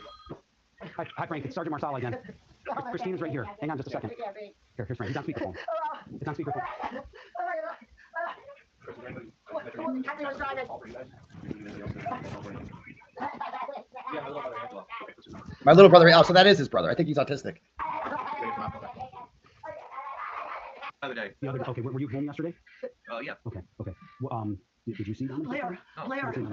Speaker 5: Hi Frank. It's Sergeant Marsala again. Christine is right here. Hang on just a second. Here's Frank. He's on speakerphone. It's on speakerphone.
Speaker 8: Mackenzie was driving.
Speaker 1: My little brother. Oh, so that is his brother. I think he's autistic.
Speaker 11: Other day.
Speaker 5: Okay. Were you home yesterday?
Speaker 11: Yeah.
Speaker 5: Okay. Well, did you see them?
Speaker 8: Blair came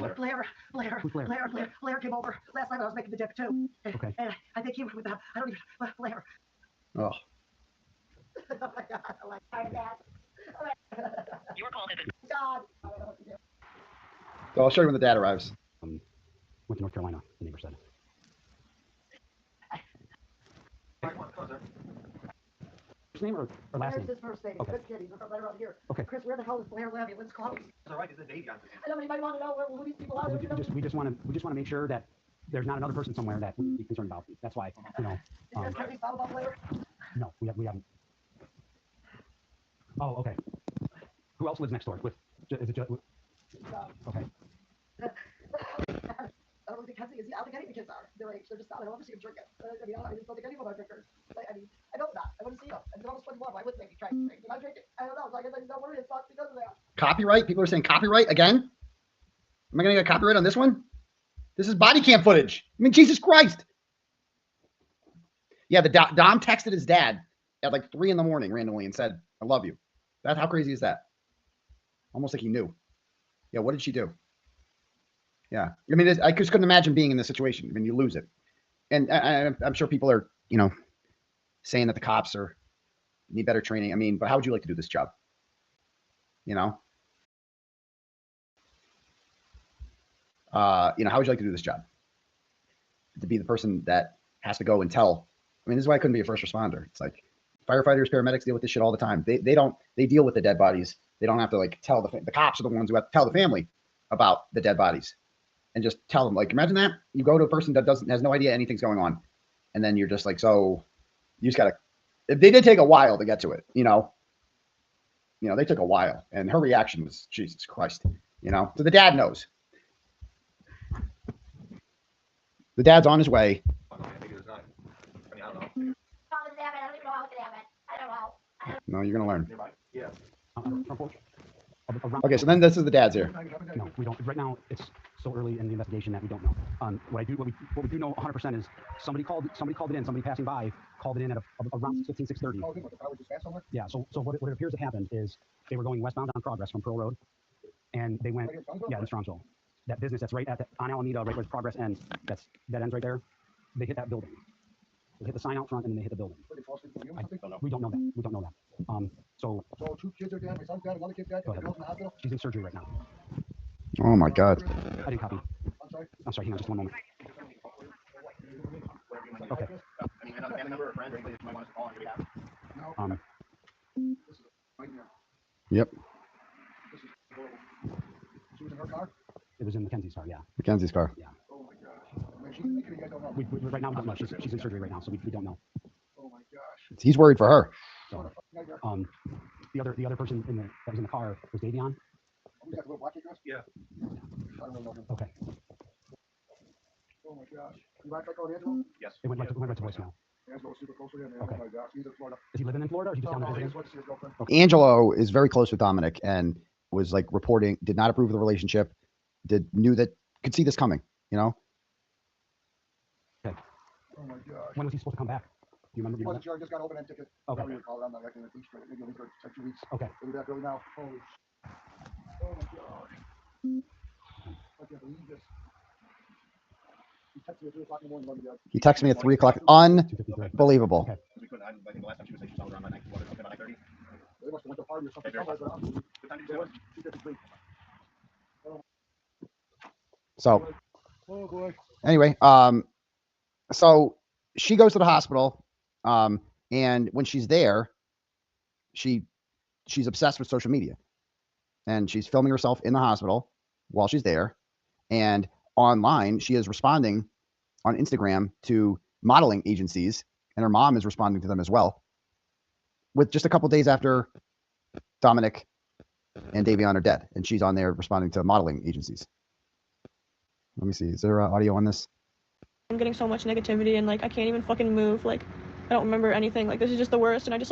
Speaker 8: over last night when I was making the dip too.
Speaker 5: Okay.
Speaker 8: And I think he went with them. I don't even. Blair.
Speaker 1: Oh.
Speaker 8: Oh my God. Oh my God. Your call has been. God. I don't know what to do.
Speaker 1: So I'll show you when the dad arrives.
Speaker 5: Went to North Carolina. The neighbor said. First name or last name?
Speaker 8: There's his first name.
Speaker 5: Okay.
Speaker 8: Good kitty. Look right around here.
Speaker 5: Okay.
Speaker 8: Chris, where the hell is Blair living? Let's call him.
Speaker 11: It's all right. There's a Davey on the
Speaker 8: I know anybody want to know who these people are.
Speaker 5: We just want to make sure that there's not another person somewhere that we'd be concerned about. That's why,
Speaker 8: Has Mackenzie thought about Blair?
Speaker 5: No, we haven't. Oh, okay. Who else lives next door? Is it just? Okay.
Speaker 8: I don't think Mackenzie is. I don't think any of the kids are their age. They're just not. I don't ever see them drinking. I mean, I just don't think any of them are drinkers. I mean, I know that. I wouldn't see them. I'm almost 21. Why wouldn't they be trying to drink? They're not drinking. I don't know. So I guess I just don't worry. It's not because of that.
Speaker 1: Copyright? People are saying copyright again? Am I going to get copyright on this one? This is body cam footage. I mean, Jesus Christ. Yeah, the Dom texted his dad at like 3 a.m. randomly and said, I love you. How crazy is that? Almost like he knew. Yeah, what did she do? Yeah. I mean, I just couldn't imagine being in this situation. I mean, you lose it. And I'm sure people are, saying that the cops need better training. I mean, but how would you like to do this job? How would you like to do this job? To be the person that has to go and tell. I mean, this is why I couldn't be a first responder. It's like firefighters, paramedics deal with this shit all the time. They deal with the dead bodies. They don't have to tell the cops are the ones who have to tell the family about the dead bodies and just tell them. Imagine that you go to a person that has no idea anything's going on. And then you're just so you just gotta, they did take a while to get to it, they took a while and her reaction was, Jesus Christ, so the dad knows. The dad's on his way. No, you're gonna learn.
Speaker 11: Yeah.
Speaker 1: Okay, so then this is the dad's here.
Speaker 5: No, we don't. Right now, it's so early in the investigation that we don't know. What we do know 100% is somebody called it in. Somebody passing by called it in at around 6:30. Yeah. So what it appears to happen is they were going westbound on Progress from Pearl Road, and they went in Strongsville. That business that's right on Alameda, right where Progress ends. That ends right there. They hit that building. They hit the sign out front and then they hit the building. We don't know that. We don't know that. So
Speaker 14: 2 kids are dead. My son's dead. Another kid's dead. The girl's in the hospital.
Speaker 5: She's in surgery right now.
Speaker 1: Oh my God.
Speaker 5: I didn't copy. I'm sorry. Hang on just one moment. Okay.
Speaker 14: I mean, another family member or friend or anybody that you might want us to call on your behalf.
Speaker 1: Yep.
Speaker 14: She was in her car?
Speaker 5: It was in Mackenzie's car, yeah.
Speaker 1: Mackenzie's car.
Speaker 5: Yeah.
Speaker 14: Oh my gosh. I mean, you guys don't know.
Speaker 5: Right now, we don't know. She's in surgery right now, so we don't know.
Speaker 14: Oh my gosh.
Speaker 1: He's worried for her.
Speaker 5: So, the other person that was in the car was Davion.
Speaker 14: Oh, you got the little black kid dress? Yeah. I don't really know him.
Speaker 5: Okay.
Speaker 14: Oh my gosh. You mind if I call Angelo? Yes.
Speaker 5: It went right to voicemail.
Speaker 14: Angelo super close with him, man.
Speaker 5: Okay.
Speaker 14: Oh my gosh. He's in Florida.
Speaker 5: Is he living in Florida or is he just down there
Speaker 14: He
Speaker 5: visiting?
Speaker 14: just went to see his girlfriend.
Speaker 1: Angelo is very close with Dominic and was like reporting, did not approve of the relationship, knew that, could see this coming, you know?
Speaker 5: Okay.
Speaker 14: Oh my gosh.
Speaker 5: When was he supposed to come back? Do you remember?
Speaker 14: He wasn't sure. I just got open end ticket.
Speaker 5: Okay.
Speaker 14: I don't recall it. I'm not acting in the beach for maybe a week or 2 weeks.
Speaker 5: Okay.
Speaker 14: We'll be back early now. Holy oh my gosh. I can't believe this. He texted me at 3 o'clock in the morning.
Speaker 1: He texted me at 3 o'clock. Unbelievable.
Speaker 11: I think the last time she was saying she was around my 9:30.
Speaker 14: They must have went to a party or something. Somewhere, but I'm
Speaker 11: What time did you say?
Speaker 14: 2:53.
Speaker 1: So
Speaker 14: Oh boy.
Speaker 1: anyway, so she goes to the hospital, and when she's there, she's obsessed with social media, and she's filming herself in the hospital while she's there, and online she is responding on Instagram to modeling agencies, and her mom is responding to them as well. With just a couple days after Dominic and Davion are dead, and she's on there responding to modeling agencies. Let me see. Is there audio on this?
Speaker 15: I'm getting so much negativity and like I can't even fucking move. Like I don't remember anything. Like this is just the worst. And I just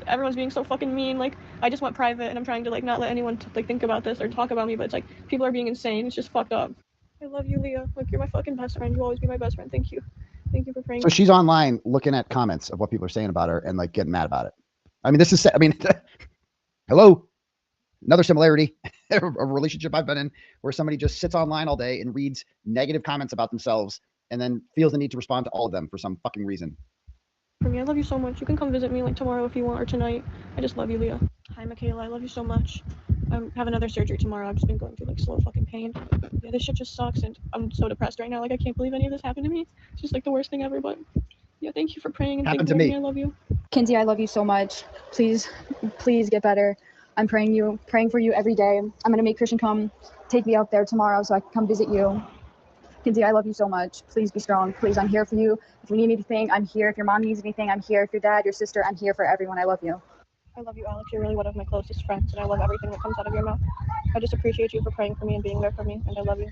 Speaker 15: everyone's being so fucking mean. Like I just went private and I'm trying to like not let anyone think about this or talk about me. But it's like people are being insane. It's just fucked up. I love you, Leah. Like you're my fucking best friend. You'll always be my best friend. Thank you. Thank you for praying.
Speaker 1: So she's online looking at comments of what people are saying about her and like getting mad about it. I mean, this is, I mean, hello, another similarity of a relationship I've been in where somebody just sits online all day and reads negative comments about themselves and then feels the need to respond to all of them for some fucking reason.
Speaker 15: For me, I love you so much. You can come visit me like tomorrow if you want or tonight. I just love you, Leah. Hi, Michaela. I love you so much. I have another surgery tomorrow. I've just been going through like slow fucking pain. Yeah, this shit just sucks and I'm so depressed right now. Like I can't believe any of this happened to me. It's just like the worst thing ever. But yeah, thank you for praying and
Speaker 1: Happened
Speaker 15: thinking
Speaker 1: to
Speaker 15: of
Speaker 1: me.
Speaker 15: me. I love you.
Speaker 2: Kinsey, I love you so much. Please get better. I'm praying for you every day. I'm gonna make Christian come take me out there tomorrow so I can come visit you. Kinsey, I love you so much. Please be strong. Please, I'm here for you. If you need anything, I'm here. If your mom needs anything, I'm here. If your dad, your sister, I'm here for everyone. I love you.
Speaker 15: I love you, Alex. You're really one of my closest friends, and I love everything that comes out of your mouth. I just appreciate you for praying for me and being there for me, and I love you.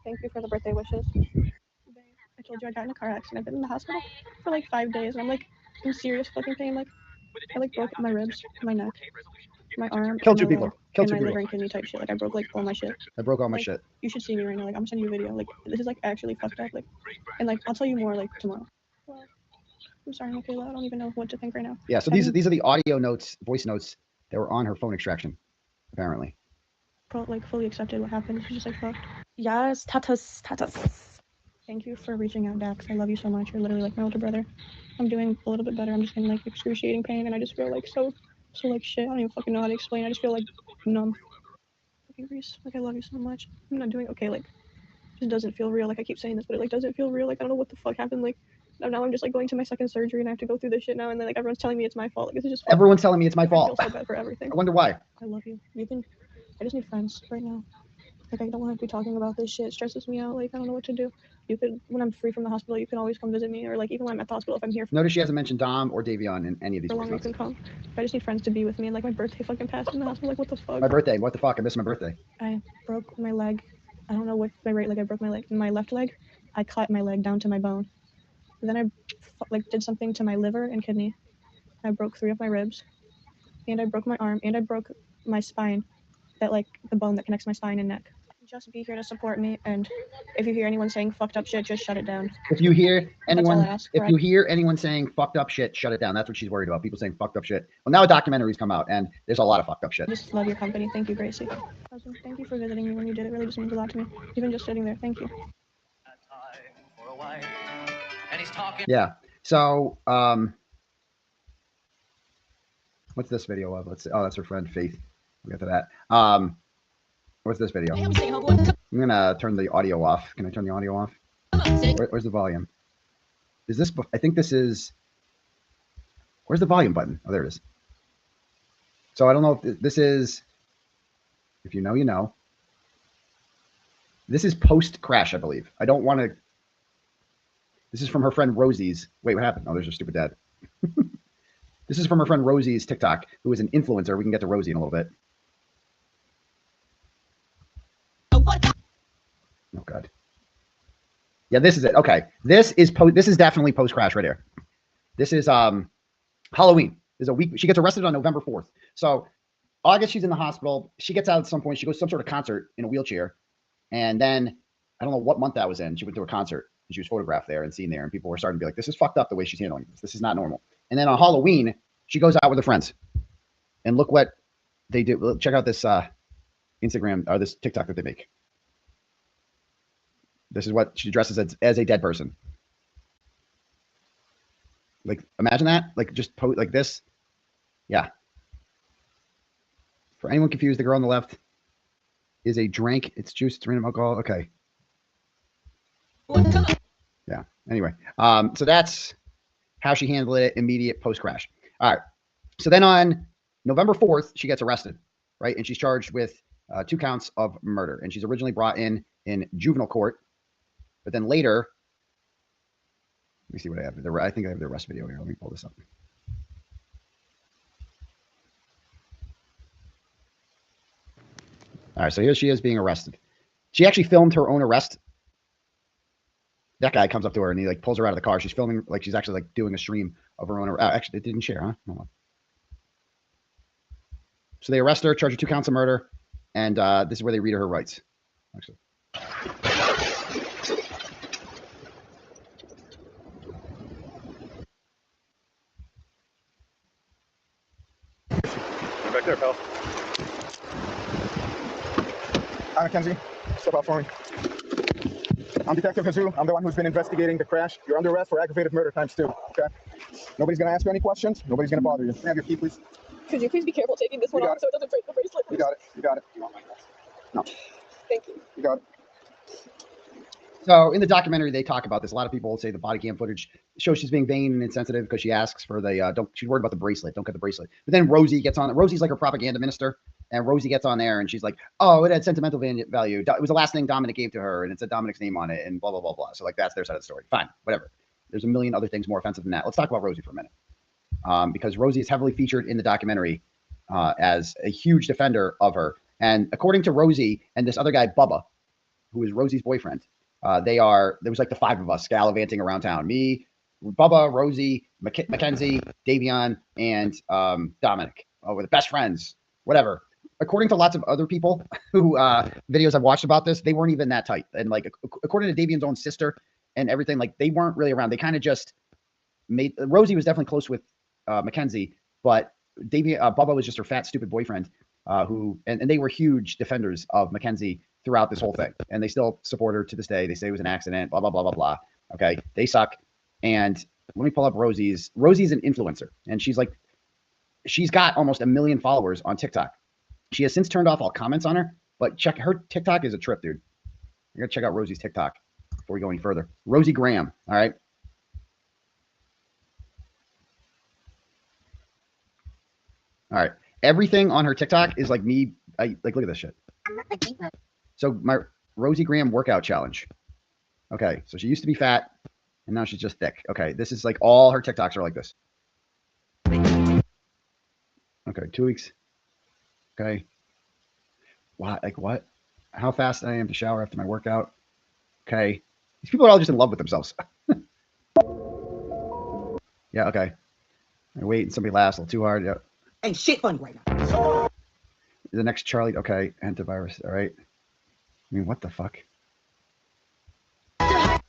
Speaker 15: Thank you for the birthday wishes. I told you I got in a car accident. I've been in the hospital for like 5 days, and I'm like in serious fucking pain. Like I like broke my ribs, my neck, my arm,
Speaker 1: Killed
Speaker 15: and
Speaker 1: two
Speaker 15: my
Speaker 1: people.
Speaker 15: leg,
Speaker 1: Killed
Speaker 15: and
Speaker 1: two
Speaker 15: my liver
Speaker 1: people.
Speaker 15: and kidney type shit. Like I broke like all my shit.
Speaker 1: I broke all my
Speaker 15: Like,
Speaker 1: shit.
Speaker 15: You should see me right now. Like I'm sending you a video. Like this is like actually fucked up. Like and like I'll tell you more like tomorrow. Well, I'm sorry, Michaela. I don't even know what to think right now.
Speaker 1: Yeah. So these are the audio notes, voice notes that were on her phone extraction, apparently.
Speaker 15: Like fully accepted what happened. It's just like fucked.
Speaker 16: Yes, tatas.
Speaker 15: Thank you for reaching out, Dax. I love you so much. You're literally like my older brother. I'm doing a little bit better. I'm just in like excruciating pain, and I just feel like so like shit. I don't even fucking know how to explain. I just feel like numb. Okay, Reese, like I love you so much. I'm not doing okay. Like it just doesn't feel real. Like I keep saying this, but it like doesn't feel real. Like I don't know what the fuck happened. Like now I'm just like going to my second surgery, and I have to go through this shit now. And then like everyone's telling me it's my fault. Like this is just.
Speaker 1: Everyone's telling me it's my fault.
Speaker 15: I feel so bad for everything.
Speaker 1: I wonder why.
Speaker 15: I love you. I just need friends right now. Like I don't want to be talking about this shit. It stresses me out. Like I don't know what to do. You could, when I'm free from the hospital, you can always come visit me, or like even when I'm at the hospital, if I'm here.
Speaker 1: Notice she hasn't mentioned Dom or Davion in any of these
Speaker 15: For
Speaker 1: voice
Speaker 15: long, you
Speaker 1: notes.
Speaker 15: can come. I just need friends to be with me. And like my birthday fucking passed in the hospital. Like what the fuck?
Speaker 1: My birthday. What the fuck? I missed my birthday.
Speaker 15: I broke my leg. I don't know what my right leg. I broke my leg. My left leg. I cut my leg down to my bone. And then I did something to my liver and kidney. I broke 3 of my ribs, and I broke my arm, and I broke my spine. That like the bone that connects my spine and neck. Just be here to support me, and if you hear anyone saying fucked up shit, just shut it down.
Speaker 1: If you hear anyone,
Speaker 15: That's all I ask for.
Speaker 1: if you hear anyone saying fucked up shit, shut it down. That's what she's worried about. People saying fucked up shit. Well, now a documentary's come out, and there's a lot of fucked up shit.
Speaker 15: I just love your company. Thank you, Gracie. Cousin, thank you for visiting me when you did. It really just means a lot to me. Even just sitting there. Thank you.
Speaker 1: Yeah. So, what's this video of? Let's see. Oh, that's her friend Faith. We'll get to that. What's this video? I'm gonna turn the audio off. Can I turn the audio off? Where's the volume? Is this? I think this is. Where's the volume button? Oh, there it is. So I don't know if this is. If you know, you know. This is post crash, I believe. I don't want to. This is from her friend Rosie's. Wait, what happened? Oh, there's her stupid dad. This is from her friend Rosie's TikTok, who is an influencer. We can get to Rosie in a little bit. Oh God. Yeah, this is it. Okay, this is definitely post crash right here. This is Halloween. There's a week. She gets arrested on November 4th. So August, she's in the hospital. She gets out at some point. She goes to some sort of concert in a wheelchair, and then I don't know what month that was in. She went to a concert. She was photographed there and seen there, and people were starting to be like, "This is fucked up the way she's handling this. This is not normal." And then on Halloween, she goes out with her friends, and look what they do. Check out this Instagram or this TikTok that they make. This is what she dresses as a dead person. Like, imagine that. Like, just like this. Yeah. For anyone confused, the girl on the left is a drink. It's juice. It's random alcohol. Okay. Yeah. Anyway, so that's how she handled it. Immediate post crash. All right. So then on November 4th, she gets arrested, right? And she's charged with 2 counts of murder. And she's originally brought in juvenile court, but then later, let me see what I have. I think I have the arrest video here. Let me pull this up. All right, so here she is being arrested. She actually filmed her own arrest. That guy comes up to her and he like pulls her out of the car. She's filming like she's actually like doing a stream of her own. Actually, it didn't share, huh? Hold on. So they arrest her, charge her 2 counts of murder, and this is where they read her rights. Actually.
Speaker 10: Back there, pal. Hi, Mackenzie. Step out for me. I'm Detective Kazoo. I'm the one who's been investigating the crash. You're under arrest for aggravated murder ×2. Okay? Nobody's going to ask you any questions. Nobody's going to bother you. Can I have your key, please?
Speaker 4: Could you please be careful taking this one off so it doesn't break the bracelet?
Speaker 10: You got it. You got it. You want my glasses? No.
Speaker 4: Thank you.
Speaker 10: You got it.
Speaker 1: So in the documentary, they talk about this. A lot of people say the body cam footage shows she's being vain and insensitive because she asks for the she's worried about the bracelet. Don't get the bracelet. But then Rosie gets on. Rosie's like her propaganda minister, and Rosie gets on there and she's like, "Oh, it had sentimental value. It was the last thing Dominic gave to her, and it said Dominic's name on it, and blah blah blah blah." So like that's their side of the story. Fine, whatever. There's a million other things more offensive than that. Let's talk about Rosie for a minute, because Rosie is heavily featured in the documentary as a huge defender of her. And according to Rosie and this other guy Bubba, who is Rosie's boyfriend. There was like the 5 of us gallivanting around town. Me, Bubba, Rosie, Mackenzie, Davion, and Dominic. Oh, we're the best friends. Whatever. According to lots of other people who videos I've watched about this, they weren't even that tight. And like according to Davion's own sister and everything, like they weren't really around. They kind of just made. Rosie was definitely close with Mackenzie, but Bubba was just her fat, stupid boyfriend. And they were huge defenders of Mackenzie throughout this whole thing, and they still support her to this day. They say it was an accident, blah blah blah blah blah. Okay, they suck. And let me pull up Rosie's an influencer, and she's got almost 1 million followers on TikTok. She has since turned off all comments on her, but check her TikTok is a trip, dude. You gotta check out Rosie's TikTok before we go any further. Rosie Graham, all right. All right, everything on her TikTok is like me. Look at this shit. So my Rosie Graham workout challenge. Okay, so she used to be fat, and now she's just thick. Okay, this is like all her TikToks are like this. Okay, 2 weeks. Okay. What? Like what? How fast I am to shower after my workout. Okay. These people are all just in love with themselves. Yeah, okay. I wait and somebody laughs a little too hard. Yeah.
Speaker 13: Ain't shit funny right now.
Speaker 1: The next Charlie. Okay, antivirus. All right. I mean, what the fuck? I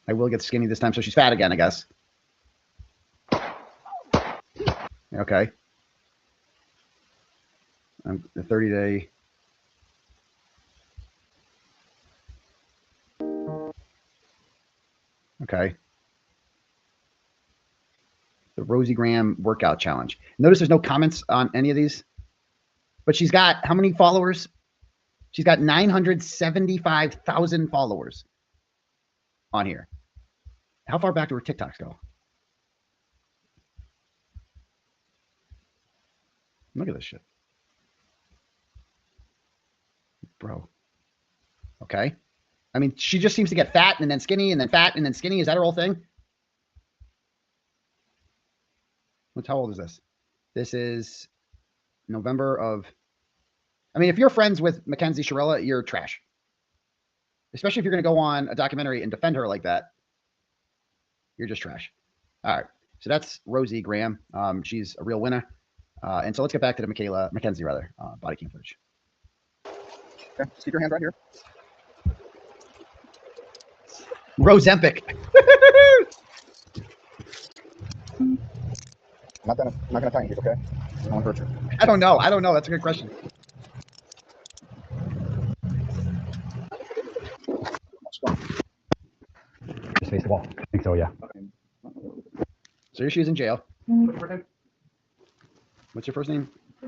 Speaker 1: will get skinny this time, so she's fat again, I guess. Okay. The 30-day. Okay. The Rosie Graham workout challenge. Notice there's no comments on any of these. But she's got how many followers? She's got 975,000 followers on here. How far back do her TikToks go? Look at this shit. Bro. Okay. I mean, she just seems to get fat and then skinny and then fat and then skinny. Is that her whole thing? how old is this? This is November of. I mean, if you're friends with Mackenzie Shirila, you're trash. Especially if you're going to go on a documentary and defend her like that. You're just trash. All right. So that's Rosie Graham. She's a real winner. And so let's get back to the Mackenzie body cam footage.
Speaker 10: Okay, just keep your hands right here.
Speaker 1: Rosempic.
Speaker 10: I'm not gonna tighten you, okay? I don't want to hurt you.
Speaker 1: I don't know. That's a good question.
Speaker 5: Just face the wall. I think so, yeah.
Speaker 1: So she's in jail. What's your first name?
Speaker 14: Yeah,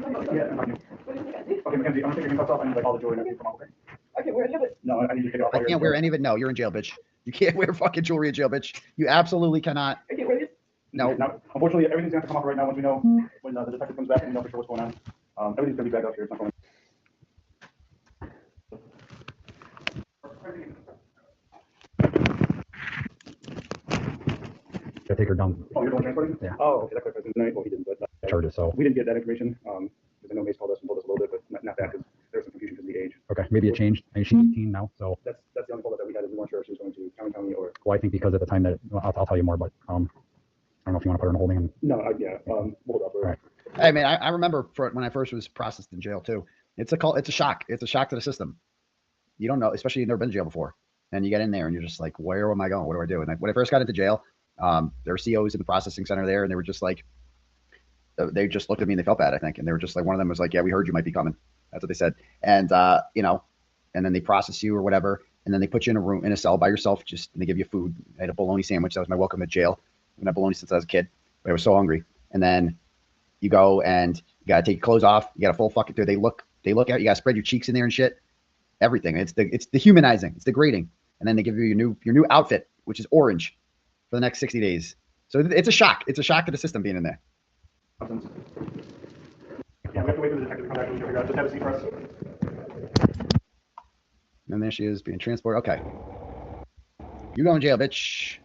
Speaker 14: okay, Mackenzie, I'm gonna take your handcuffs off. I need like all the jewelry and everything from off, okay?
Speaker 8: I can't wear any of it.
Speaker 14: No, I need you to take it off.
Speaker 1: I can't wear any of it. No, you're in jail, bitch. You can't wear fucking jewelry in jail, bitch. You absolutely cannot.
Speaker 8: I can't wear this.
Speaker 1: No.
Speaker 14: Now, unfortunately, everything's gonna have to come off right now once we know when the detective comes back and we know for sure what's going on. Everything's gonna be back up here. It's not going.
Speaker 5: I take her down.
Speaker 14: Oh, you're the one transporting?
Speaker 5: Yeah.
Speaker 14: Oh, okay, that clarifies tonight. Well, he didn't, but
Speaker 5: Charges, so.
Speaker 14: we didn't get that information. Because I know Mace told us a little bit, but not that because there was some confusion because of the age.
Speaker 5: Okay, maybe it changed. I mean, she's 18 now, so.
Speaker 14: That's the only fault that we had is we weren't sure if she was going to county or.
Speaker 5: Well, I think because at the time that, I'll tell you more, but I don't know if you want to put her in holding. And...
Speaker 14: No, yeah, hold up.
Speaker 5: All right.
Speaker 1: I mean, I remember when I first was processed in jail too. It's a shock. It's a shock to the system. You don't know, especially you've never been to jail before, and you get in there and you're just like, where am I going? What do I do? And when I first got into jail, there were COs in the processing center there, and they were just like, they just looked at me and they felt bad, I think, and they were just like, one of them was like, yeah, we heard you might be coming. That's what they said, and and then they process you or whatever, and then they put you in a cell by yourself. And they give you food. I had a bologna sandwich. That was my welcome to jail. I've had bologna since I was a kid, but I was so hungry. And then you go and you gotta take your clothes off. You got a full fucking. They look at you. Gotta spread your cheeks in there and shit. Everything. It's dehumanizing. It's degrading. And then they give you your new outfit, which is orange, for the next 60 days. So it's a shock. It's a shock to the system being in there.
Speaker 14: Yeah, we have to wait for the detective to come back and figure out. Just have a seat for us.
Speaker 1: And there she is being transported. Okay. You go in jail, bitch.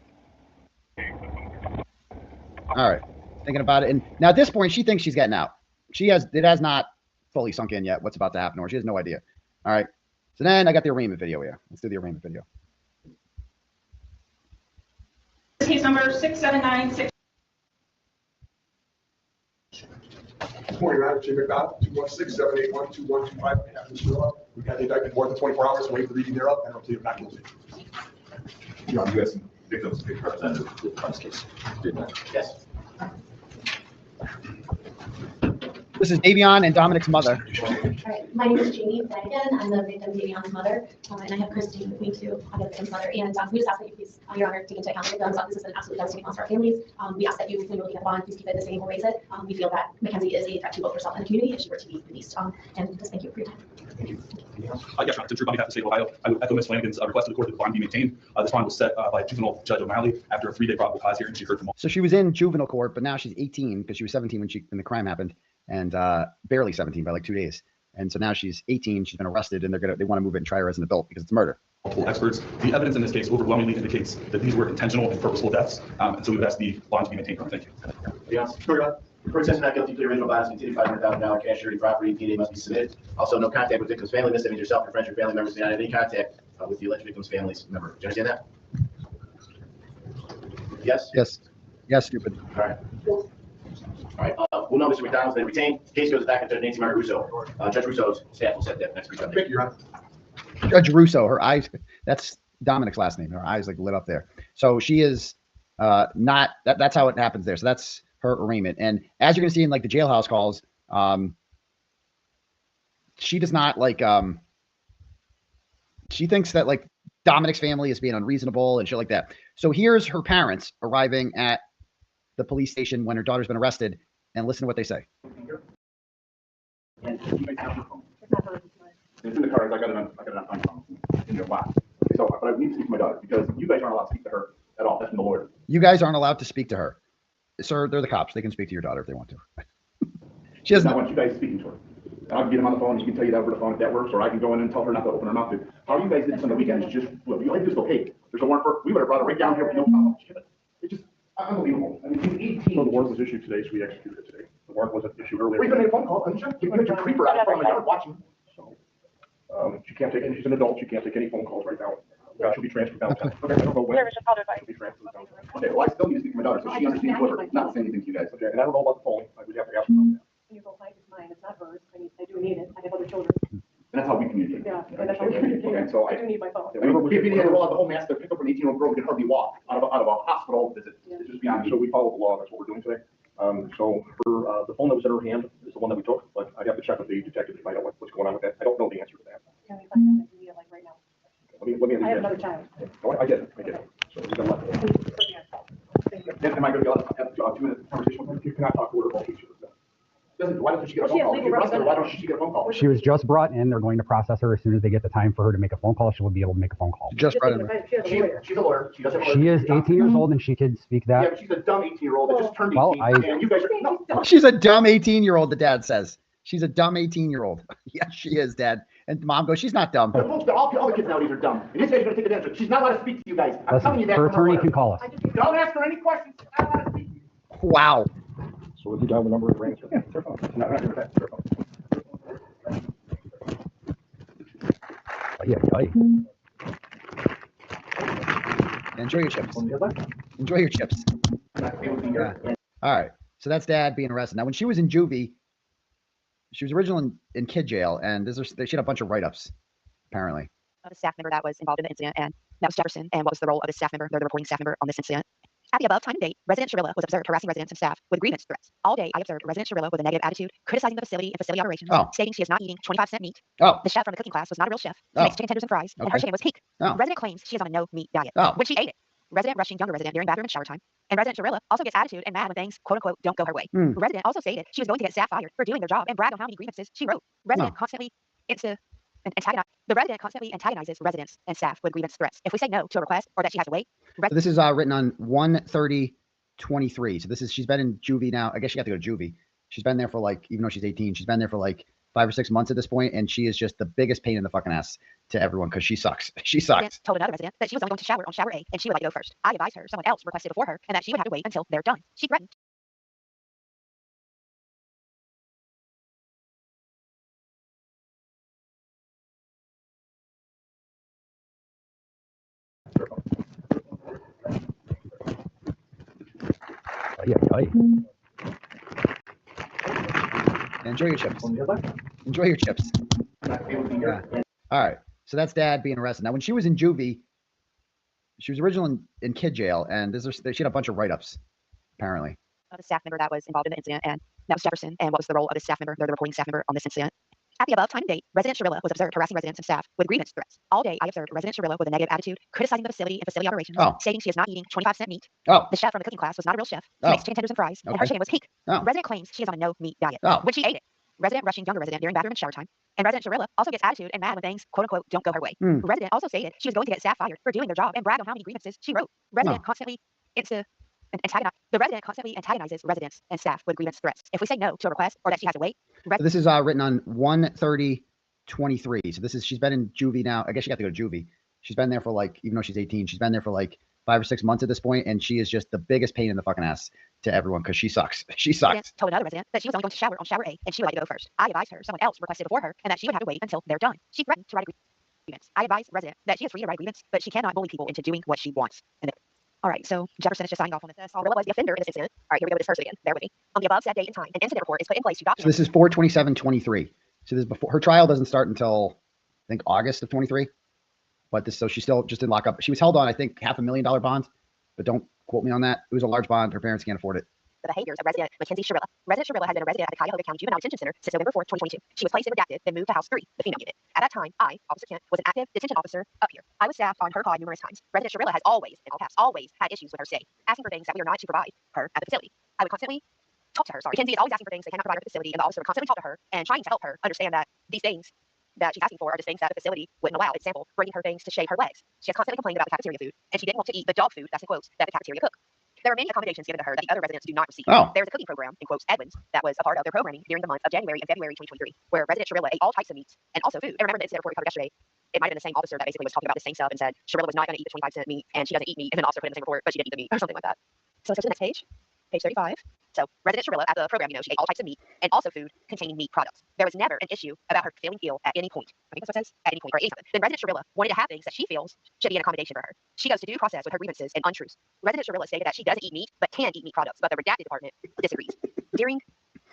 Speaker 1: All right. Thinking about it. And now at this point, she thinks she's getting out. It has not fully sunk in yet what's about to happen to her. She has no idea. All right. So then I got the arraignment video here. Let's do the arraignment video.
Speaker 16: Case number 6796.
Speaker 17: Good morning, Your Honor. Chief McDonald, 216-781-2125. Shirila. We've got the indictment more than 24 hours, waive the reading thereof, and I'll plead not guilty.
Speaker 11: Your Honor, you have some victims representative on this case.
Speaker 17: Yes.
Speaker 1: This is Davion and Dominic's mother.
Speaker 18: All right, my name is Jamie Flanagan. I'm the victim Davion's mother, and I have Christine with me too. I'm the victim's mother, and we just ask that you please, Your Honor, take into account that this is an absolutely devastating loss for our families. We ask that you, when you're looking at the bond, please keep it the same or raise it. We feel that Mackenzie is a threat to both herself and the community if she were to be released. And just thank you for your time.
Speaker 6: Thank you. Yes, Your Honor, Tim Troop on behalf of the state of Ohio. I would echo Ms. Flanagan's request to the court that the bond be maintained. This bond was set by juvenile Judge O'Malley after a 3-day probable cause hearing. She heard from all.
Speaker 1: So she was in juvenile court, but now she's 18 because she was 17 when the crime happened, and barely 17 by like 2 days. And so now she's 18. She's been arrested, and they want to move it and try her as an adult because it's murder.
Speaker 6: Multiple experts. The evidence in this case overwhelmingly indicates that these were intentional and purposeful deaths. And so we would ask the bond to be maintained. Thank you.
Speaker 11: Yes. For sentencing not guilty to the original bonds, continue $500,000 cash surety property. PDA must be submitted. Also, no contact with victim's family. This means yourself, your friends, your family members do not have any contact with the alleged victim's family's member. Do you understand that? Yes?
Speaker 1: Yes. Yes, stupid.
Speaker 11: All right. All right. We'll know Mr. McDonald's been retained. Case goes back to Judge Nancy Margaret Russo. Judge Russo's staff will set that next week.
Speaker 17: Thank you, Your Honor.
Speaker 1: Judge Russo, her eyes, that's Dominic's last name. Her eyes like lit up there. So she is not, that's how it happens there. So that's her arraignment. And as you're going to see in like the jailhouse calls, she does not like, she thinks that like Dominic's family is being unreasonable and shit like that. So here's her parents arriving at the police station when her daughter's been arrested, and listen to what they say.
Speaker 14: It's in the cards. I got it on my phone in your box. So, but I need to speak to my daughter because you guys aren't allowed to speak to her at all. That's from the lawyer.
Speaker 1: You guys aren't allowed to speak to her. Sir, they're the cops. They can speak to your daughter if they want to. She doesn't.
Speaker 14: I want you guys speaking to her. And I'll get him on the phone. And she can tell you that over the phone if that works, or I can go in and tell her not to open her mouth. How you guys did this on the weekend is just, well, you like just go, hey, there's a warrant for. We would have brought her right down here with no problem. It just,
Speaker 11: Unbelievable. I mean, 18.
Speaker 17: So the warrant was issued today, so we executed it today. The warrant wasn't issued earlier.
Speaker 11: Well, you could make a phone call, couldn't you? You could creeper out from my yard watching.
Speaker 17: So, she can't take any, she's an adult, she can't take any phone calls right now. She'll be transferred downtown.
Speaker 11: Okay, I don't know when.
Speaker 17: She'll be transferred downtown.
Speaker 11: Okay, well, I still need to speak to my daughter, so she understands whoever, not saying anything to you guys.
Speaker 17: Okay, and I don't know about the phone, I would have to ask her about that.
Speaker 7: Your phone mic is mine, it's not hers. I mean, I do need it. I have other children.
Speaker 11: And that's how we communicate.
Speaker 7: Yeah, and that's how we communicate.
Speaker 11: Okay, so
Speaker 7: I do need my phone.
Speaker 11: I mean, if you had to roll out the whole mass to pick up an 18-year-old girl who can hardly walk out of a hospital visit, it's just beyond me.
Speaker 17: So we follow the law, that's what we're doing today. So her, the phone that was in her hand is the one that we took, but I'd have to check with the detective to find out what's going on with that. I don't know the answer to that.
Speaker 7: Can we find out? I need it like right now.
Speaker 17: Let me.
Speaker 7: I have another child.
Speaker 17: No, I get it. So we got a lot.
Speaker 11: Am I going to be allowed to have a 2-minute conversation with her?
Speaker 17: You cannot talk to her about each other.
Speaker 11: Why doesn't she get a phone call? If you arrest her, why don't she get a phone call?
Speaker 5: She was just brought in. They're going to process her as soon as they get the time for her to make a phone call. She will be able to make a phone call.
Speaker 1: Just brought in.
Speaker 11: She's a lawyer. She does have a lawyer.
Speaker 5: She is 18 years old and she could speak that.
Speaker 11: Yeah, but she's a dumb 18-year-old that just turned 18.
Speaker 5: Well,
Speaker 11: And you guys are no.
Speaker 1: She's a dumb 18-year-old, the dad says. She's a dumb 18-year-old. Yes, she is, Dad. And Mom goes, she's not dumb.
Speaker 11: All the kids nowadays are dumb. And this guy's going to take advantage of it. She's not allowed to speak to you guys. I'm
Speaker 5: Listen,
Speaker 11: telling you that.
Speaker 5: her attorney can call us.
Speaker 11: Don't ask her any questions. She's not allowed to speak to you.
Speaker 1: Wow.
Speaker 17: So if you dial the number and ring it, yeah, it's her phone. No, not that. It's her phone.
Speaker 1: Enjoy your chips. Enjoy your chips. Yeah. All right. So that's Dad being arrested. Now, when she was in juvie, she was originally in kid jail, and she had a bunch of write-ups, apparently.
Speaker 19: Of a staff member that was involved in the incident, and that was Jefferson. And what was the role of the staff member? They're the reporting staff member on this incident. At the above time and date, resident Shirila was observed harassing residents and staff with grievance threats. All day, I observed resident Shirila with a negative attitude, criticizing the facility and facility operations, stating she is not eating 25-cent meat. The chef from the cooking class was not a real chef. He makes chicken tenders and fries, and her chicken was peak. Resident claims she is on a no-meat diet. When she ate it, resident rushing younger resident during bathroom and shower time. And resident Shirila also gets attitude and mad when things, quote-unquote, don't go her way. Resident also stated she was going to get staff fired for doing their job and brag on how many grievances she wrote. Resident constantly the resident constantly antagonizes residents and staff with grievance threats. If we say no to a request or that she has to wait.
Speaker 1: So this is written on 1/30/23. So she's been in juvie now. I guess she got to go to juvie. She's been there for even though she's 18, she's been there for 5 or 6 months at this point, and she is just the biggest pain in the fucking ass to everyone because she sucks. She sucks.
Speaker 19: Resident told another resident that she was only going to shower on shower A and she would like to go first. I advised her someone else requested before her and that she would have to wait until they're done. She threatened.
Speaker 1: Enjoy your chips. Enjoy your chips. Yeah. All right. So that's Dad being arrested. Now, when she was in juvie, she was originally in kid jail, and she had a bunch of write-ups, apparently.
Speaker 19: Of a staff member that was involved in the incident, and that was Jefferson. And what was the role of the staff member? They're the reporting staff member on this incident. At the above time and date, resident Shirila was observed harassing residents and staff with grievance threats. All day, I observed resident Shirila with a negative attitude, criticizing the facility and facility operations, stating she is not eating 25-cent meat. The chef from the cooking class was not a real chef. He makes chicken tenders and fries, and her chicken was peak. Resident claims she is on a no-meat diet. When she ate it, resident rushing younger resident during bathroom and shower time. And resident Shirila also gets attitude and mad when things, quote-unquote, don't go her way. Resident also stated she was going to get staff fired for doing their job and brag on how many grievances she wrote. Resident constantly the resident constantly antagonizes residents and staff with grievance threats. If we say no to a request or that she has to wait.
Speaker 1: So this is written on 1/30/23. So she's been in juvie now. I guess she got to go to juvie. She's been there for even though she's 18, she's been there for 5 or 6 months at this point, and she is just the biggest pain in the fucking ass to everyone because she sucks. She sucks.
Speaker 19: Resident told another resident that she was only going to shower on shower A and she would like to go first. I advised her someone else requested before her and that she would have to wait until they're done. She threatened to write a grievance. I advised resident that she is free to write a grievance, but she cannot bully people into doing what she wants. All right, so Jefferson is just signing off on this. Shirila was the offender in this incident. All right, here we go with this first again. Bear with me. On the above said date and time, an incident report is put in place to document.
Speaker 1: So this is 4/27/23. So this before her trial doesn't start until I think August of 23. But so she's still just in lockup. She was held on I think $500,000 bond, but don't quote me on that. It was a large bond. Her parents can't afford it.
Speaker 19: The behaviors of resident Mackenzie Shirila. Resident Shirila has been a resident at the Cuyahoga County Juvenile Detention Center since November 4th, 2022. She was placed in redacted, then moved to House 3, the female unit. At that time, I, Officer Kent, was an active detention officer up here. I was staffed on her call numerous times. Resident Shirila has always, in all caps, always had issues with her stay, asking for things that we are not to provide her at the facility. I would constantly talk to her. Mackenzie is always asking for things they cannot provide her at the facility, and the officer would constantly talk to her and trying to help her understand that these things that she's asking for are just things that the facility wouldn't allow. Example, bringing her things to shave her legs. She has constantly complained about the cafeteria food, and she didn't want to eat the dog food, that's in quotes, that the cafeteria cooked. There are many accommodations given to her that the other residents do not receive. There's a cooking program, in quotes, Edwin's, that was a part of their programming during the month of January and February 2023, where resident Shirila ate all types of meats and also food. And remember the incident report we covered yesterday? It might have been the same officer that basically was talking about the same stuff and said Shirila was not going to eat the 25-cent meat and she doesn't eat meat, and then the officer put in the same report, but she didn't eat the meat or something like that. So let's go to the next page, page 35. So resident Shirila at the program, she ate all types of meat and also food containing meat products. There was never an issue about her feeling ill at any point. I think that's what it says, at any point, or any something. Then resident Shirila wanted to have things that she feels should be an accommodation for her. She goes to due process with her grievances and untruths. Resident Shirila stated that she doesn't eat meat, but can eat meat products, but the redacted department disagrees. During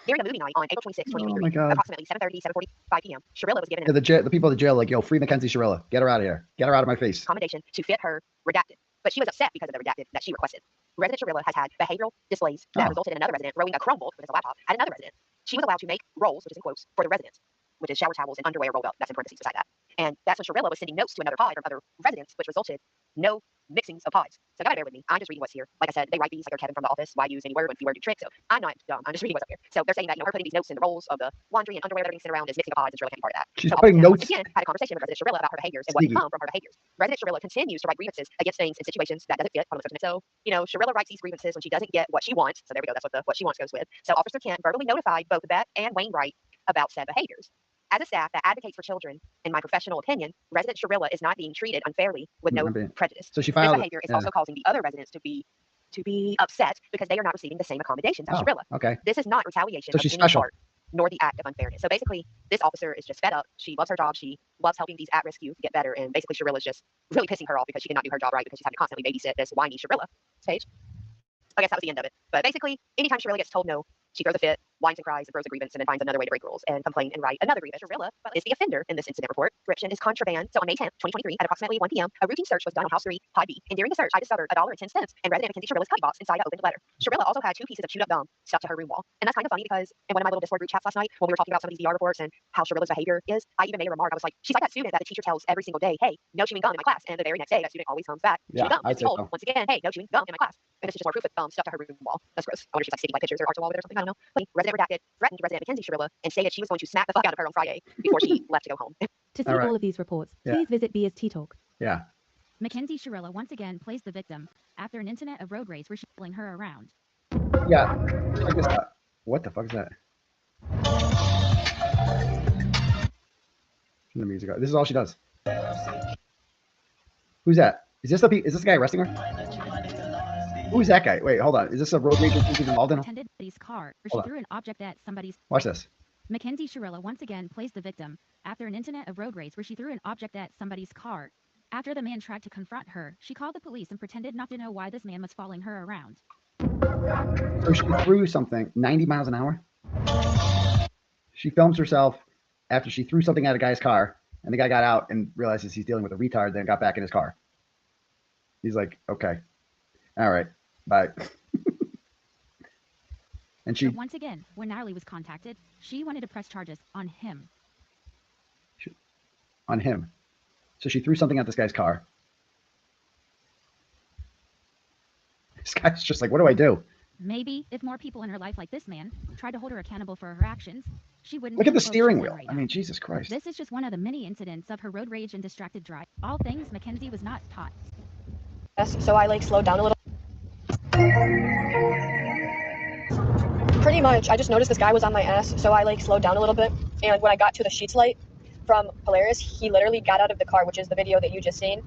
Speaker 19: the movie night on April 26, 2023, approximately 7:30, 7:45 p.m., Shirila was given
Speaker 1: The people at the jail like, yo, free Mackenzie Shirila. Get her out of here. Get her out of my face.
Speaker 19: accommodation to fit her redacted. But she was upset because of the redacted that she requested. Resident Shirila has had behavioral displays that resulted in another resident throwing a Chromebook, which is a laptop, at another resident. She was allowed to make rolls, which is in quotes, for the residents, which is shower towels and underwear rolled up. That's in parentheses beside that. And that's when Shirila was sending notes to another pod from other residents, which resulted no mixings of pods. So gotta bear with me. I'm just reading what's here. Like I said, they write these like they're Kevin from The Office. Why use any word when few word do trick? So I'm not dumb. I'm just reading what's up here. So they're saying that her putting these notes in the rolls of the laundry and underwear that are being sent around is mixing of pods, and Shirila can't be part of that.
Speaker 1: She's
Speaker 19: so
Speaker 1: putting notes.
Speaker 19: Again, had a conversation with Resident Shirila about her behaviors and what come from her behaviors. Resident Shirila continues to write grievances against things in situations that doesn't fit. So, Shirila writes these grievances when she doesn't get what she wants. So there we go. That's what she wants goes with. So Officer Kent verbally notified both Beth and Wainwright about said behaviors. As a staff that advocates for children, in my professional opinion, resident Shirila is not being treated unfairly with no prejudice.
Speaker 1: So she filed.
Speaker 19: This behavior is also causing the other residents to be upset because they are not receiving the same accommodations as Shirila.
Speaker 1: Okay.
Speaker 19: This is not retaliation
Speaker 1: So
Speaker 19: of
Speaker 1: she's
Speaker 19: any
Speaker 1: special.
Speaker 19: sort, nor the act of unfairness. So basically, this officer is just fed up. She loves her job. She loves helping these at-risk youth get better. And basically, Shirila's just really pissing her off because she cannot do her job right because she's having to constantly babysit this whiny Shirila. Page. I guess that was the end of it. But basically, anytime Shirila gets told no, she throws a fit, whines and cries, and throws a grievance, and then finds another way to break rules and complain and write another grievance. Shirila is the offender in this incident report. Description is contraband. So on May 10th, 2023, at approximately 1 p.m., a routine search was done on House 3, Pod B. And during the search, I discovered $1.10 and Resident Mackenzie Shirila's cutty box inside an opened letter. Shirila also had 2 pieces of chewed up gum stuck to her room wall. And that's kind of funny because in one of my little Discord group chats last night, when we were talking about some of these DR reports and how Shirila's behavior is, I even made a remark. I was like, she's like that student that the teacher tells every single day, hey, no chewing gum in my class. And the very next day, that student always comes back, chewing gum.
Speaker 1: I'd say so.
Speaker 19: Once again, hey, no chewing gum in my class. And this is just more proof with gum stuck to her room wall. That's gross. I wonder if she's like sticking like pictures or art to wall with it or something. I don't know. But Resident Redacted threatened Resident Mackenzie Shirila and stated she was going to smack the fuck out of her on Friday before she left to go home.
Speaker 20: To see all of these reports, please visit BST Talk.
Speaker 1: Yeah.
Speaker 2: Mackenzie Shirila once again plays the victim after an incident of road rage where she's pulling her around.
Speaker 1: Yeah. Check this out. What the fuck is that? Turn the music out. This is all she does. Who's that? Is this the guy arresting her? Who's that guy? Wait, hold on. Is this a road rage she's involved in?
Speaker 2: Attended somebody's car where she threw an object at somebody's.
Speaker 1: Watch this.
Speaker 2: Mackenzie Shirila once again plays the victim after an incident of road rage where she threw an object at somebody's car. After the man tried to confront her, she called the police and pretended not to know why this man was following her around.
Speaker 1: So she threw something 90 miles an hour. She films herself after she threw something at a guy's car, and the guy got out and realizes he's dealing with a retard, then got back in his car. He's like, okay, all right, bye. And she.
Speaker 2: But once again, when Natalie was contacted, she wanted to press charges on him.
Speaker 1: On him. So she threw something at this guy's car. This guy's just like, what do I do?
Speaker 2: Maybe if more people in her life like this man tried to hold her accountable for her actions, she wouldn't.
Speaker 1: Look at the
Speaker 2: be
Speaker 1: steering
Speaker 2: focused
Speaker 1: wheel.
Speaker 2: right
Speaker 1: I mean, Jesus Christ.
Speaker 2: This is just one of the many incidents of her road rage and distracted drive. All things Mackenzie was not taught.
Speaker 15: Yes, so I slowed down a little. Pretty much, I just noticed this guy was on my ass, so I slowed down a little bit. And when I got to the Sheets light from Polaris, he literally got out of the car, which is the video that you just seen.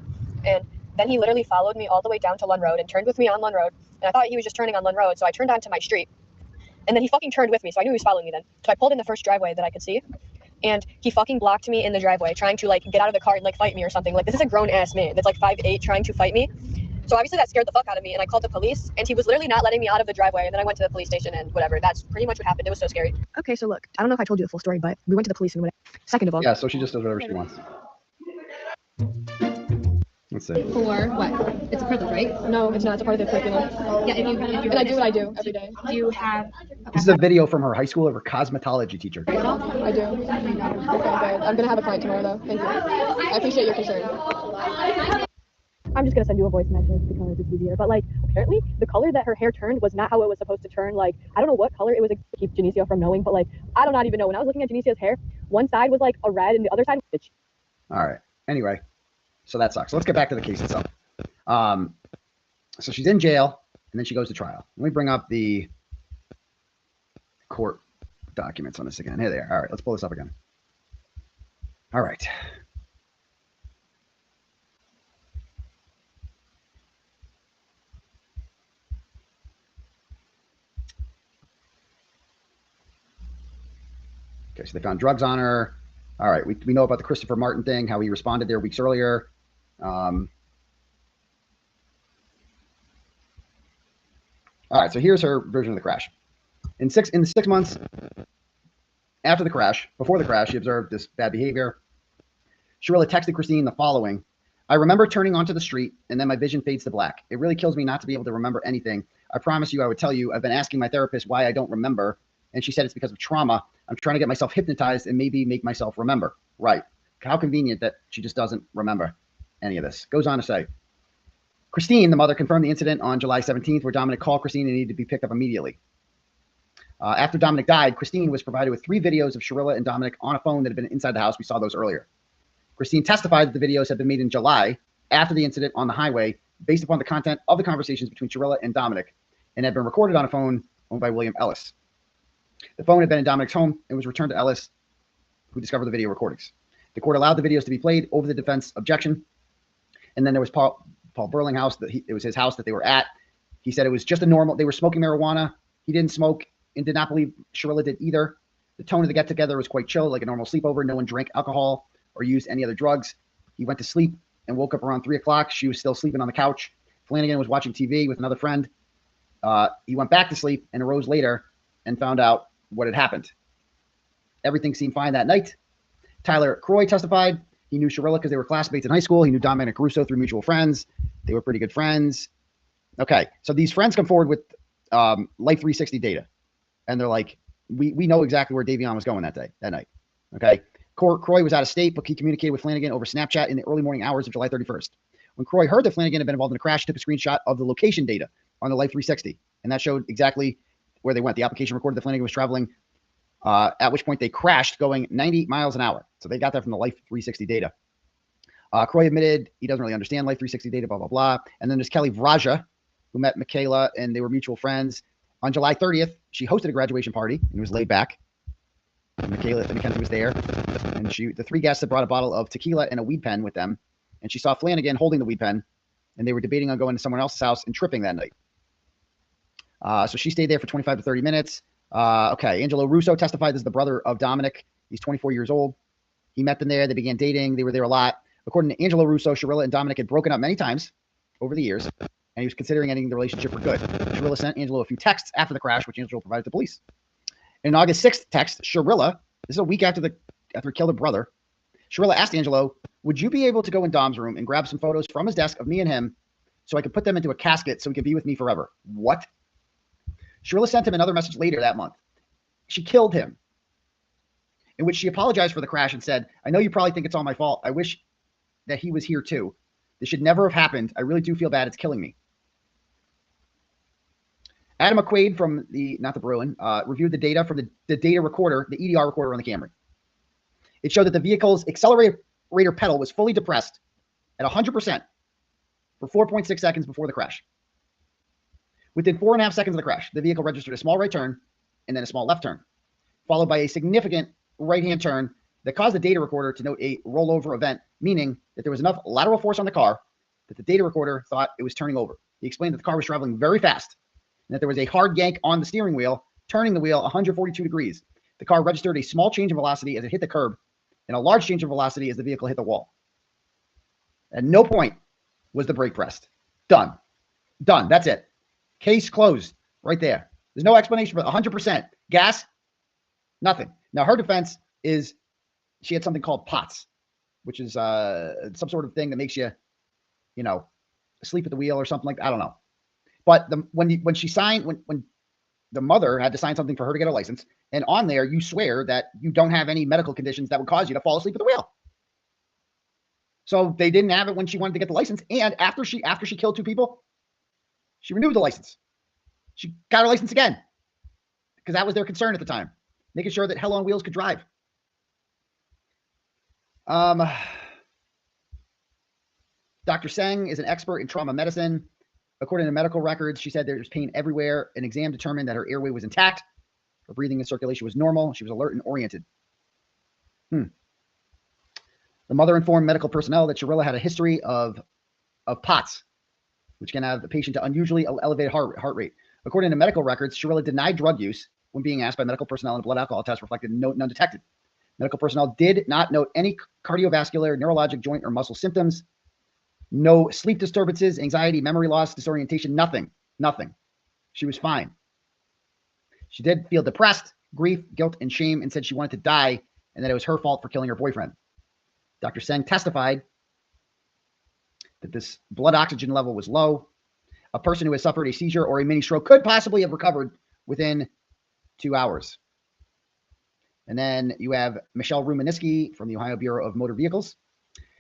Speaker 15: And then he literally followed me all the way down to Lund Road and turned with me on Lund Road. And I thought he was just turning on Lund Road, so I turned onto my street. And then he fucking turned with me, so I knew he was following me then. So I pulled in the first driveway that I could see. And he fucking blocked me in the driveway, trying to get out of the car and fight me or something. This is a grown ass man that's 5'8", trying to fight me. So obviously that scared the fuck out of me, and I called the police, and he was literally not letting me out of the driveway. And then I went to the police station and whatever. That's pretty much what happened. It was so scary. Okay, so look, I don't know if I told you the full story, but we went to the police and whatever. Second of all.
Speaker 1: Yeah, so she just does whatever she wants. Let's see.
Speaker 15: For what? It's a privilege, right? No, it's not. It's a part of the curriculum. Yeah, and I do what I do every day. Do you have?
Speaker 1: This is a video from her high school of her cosmetology teacher.
Speaker 15: I do. Okay, good. I'm gonna have a client tomorrow, though. Thank you. I appreciate your concern. I'm just gonna send you a voice message because it's easier. But apparently, the color that her hair turned was not how it was supposed to turn. I don't know what color it was to keep Janicia from knowing, but I do not even know. When I was looking at Janicia's hair, one side was a red and the other side was.
Speaker 1: All right. Anyway, so that sucks. So let's get back to the case itself. So she's in jail, and then she goes to trial. Let me bring up the court documents on this again. Here they are. All right, let's pull this up again. All right. Okay, so they found drugs on her. All right, we know about the Christopher Martin thing, how he responded there weeks earlier. All right, so here's her version of the crash. In the 6 months after the crash, before the crash, she observed this bad behavior. Shirila texted Christine the following: I remember turning onto the street, and then my vision fades to black. It really kills me not to be able to remember anything. I promise you I would tell you. I've been asking my therapist why I don't remember, and she said it's because of trauma. I'm trying to get myself hypnotized and maybe make myself remember. Right. How convenient that she just doesn't remember any of this. Goes on to say, Christine, the mother, confirmed the incident on July 17th, where Dominic called Christine and needed to be picked up immediately. After Dominic died, Christine was provided with 3 videos of Shirila and Dominic on a phone that had been inside the house. We saw those earlier. Christine testified that the videos had been made in July after the incident on the highway, based upon the content of the conversations between Shirila and Dominic, and had been recorded on a phone owned by William Ellis. The phone had been in Dominic's home and was returned to Ellis, who discovered the video recordings. The court allowed the videos to be played over the defense objection. And then there was Paul Burlinghouse. It was his house that they were at. He said it was just they were smoking marijuana. He didn't smoke and did not believe Shirila did either. The tone of the get-together was quite chill, like a normal sleepover. No one drank alcohol or used any other drugs. He went to sleep and woke up around 3 o'clock. She was still sleeping on the couch. Flanagan was watching TV with another friend. He went back to sleep and arose later and found out what had happened. Everything seemed fine that night. Tyler Croy testified. He knew Shirila because they were classmates in high school. He knew Dominic Russo through mutual friends. They were pretty good friends. Okay, so these friends come forward with Life 360 data. And they're like, we know exactly where Davion was going that night. Okay, Croy was out of state, but he communicated with Flanagan over Snapchat in the early morning hours of July 31st. When Croy heard that Flanagan had been involved in a crash, he took a screenshot of the location data on the Life 360. And that showed exactly where they went. The application recorded that Flanagan was traveling, at which point they crashed going 90 miles an hour. So they got that from the Life 360 data. Croy admitted he doesn't really understand Life 360 data, blah, blah, blah. And then there's Kelly Vraja, who met Michaela, and they were mutual friends. On July 30th, she hosted a graduation party and was laid back. Mackenzie was there. And the 3 guests had brought a bottle of tequila and a weed pen with them. And she saw Flanagan holding the weed pen, and they were debating on going to someone else's house and tripping that night. So she stayed there for 25 to 30 minutes. Okay, Angelo Russo testified. This is the brother of Dominic. He's 24 years old. He met them there. They began dating. They were there a lot. According to Angelo Russo, Shirila and Dominic had broken up many times over the years, and he was considering ending the relationship for good. Shirila sent Angelo a few texts after the crash, which Angelo provided to police. In an August 6th text, Shirila, this is a week after he killed her brother, Shirila asked Angelo, would you be able to go in Dom's room and grab some photos from his desk of me and him so I could put them into a casket so he could be with me forever? What? Shirila sent him another message later that month. She killed him, in which she apologized for the crash and said, I know you probably think it's all my fault. I wish that he was here too. This should never have happened. I really do feel bad. It's killing me. Adam McQuaid from not the Bruin, reviewed the data from the data recorder, the EDR recorder on the Camry. It showed that the vehicle's accelerator pedal was fully depressed at 100% for 4.6 seconds before the crash. Within 4.5 seconds of the crash, the vehicle registered a small right turn and then a small left turn, followed by a significant right-hand turn that caused the data recorder to note a rollover event, meaning that there was enough lateral force on the car that the data recorder thought it was turning over. He explained that the car was traveling very fast and that there was a hard yank on the steering wheel, turning the wheel 142 degrees. The car registered a small change in velocity as it hit the curb and a large change in velocity as the vehicle hit the wall. At no point was the brake pressed. Done. Done. That's it. Case closed right there. There's no explanation for 100%. Gas, nothing. Now, her defense is she had something called POTS, which is some sort of thing that makes you, asleep at the wheel or something like that. I don't know. But when the mother had to sign something for her to get a license, and on there you swear that you don't have any medical conditions that would cause you to fall asleep at the wheel. So they didn't have it when she wanted to get the license, and after she killed 2 people, she renewed the license. She got her license again because that was their concern at the time, making sure that Hell on Wheels could drive. Dr. Seng is an expert in trauma medicine. According to medical records, she said there was pain everywhere. An exam determined that her airway was intact. Her breathing and circulation was normal. She was alert and oriented. The mother informed medical personnel that Shirila had a history of POTS, which can have the patient to unusually elevated heart rate. According to medical records, Shirila denied drug use When being asked by medical personnel, and a blood alcohol test reflected none detected. Medical personnel did not note any cardiovascular, neurologic, joint, or muscle symptoms. No sleep disturbances, anxiety, memory loss, disorientation, nothing. She was fine. She did feel depressed, grief, guilt, and shame, and said she wanted to die and that it was her fault for killing her boyfriend. Dr. Seng testified that this blood oxygen level was low. A person who has suffered a seizure or a mini stroke could possibly have recovered within 2 hours. And then you have Michelle Rumaniski from the Ohio Bureau of Motor Vehicles.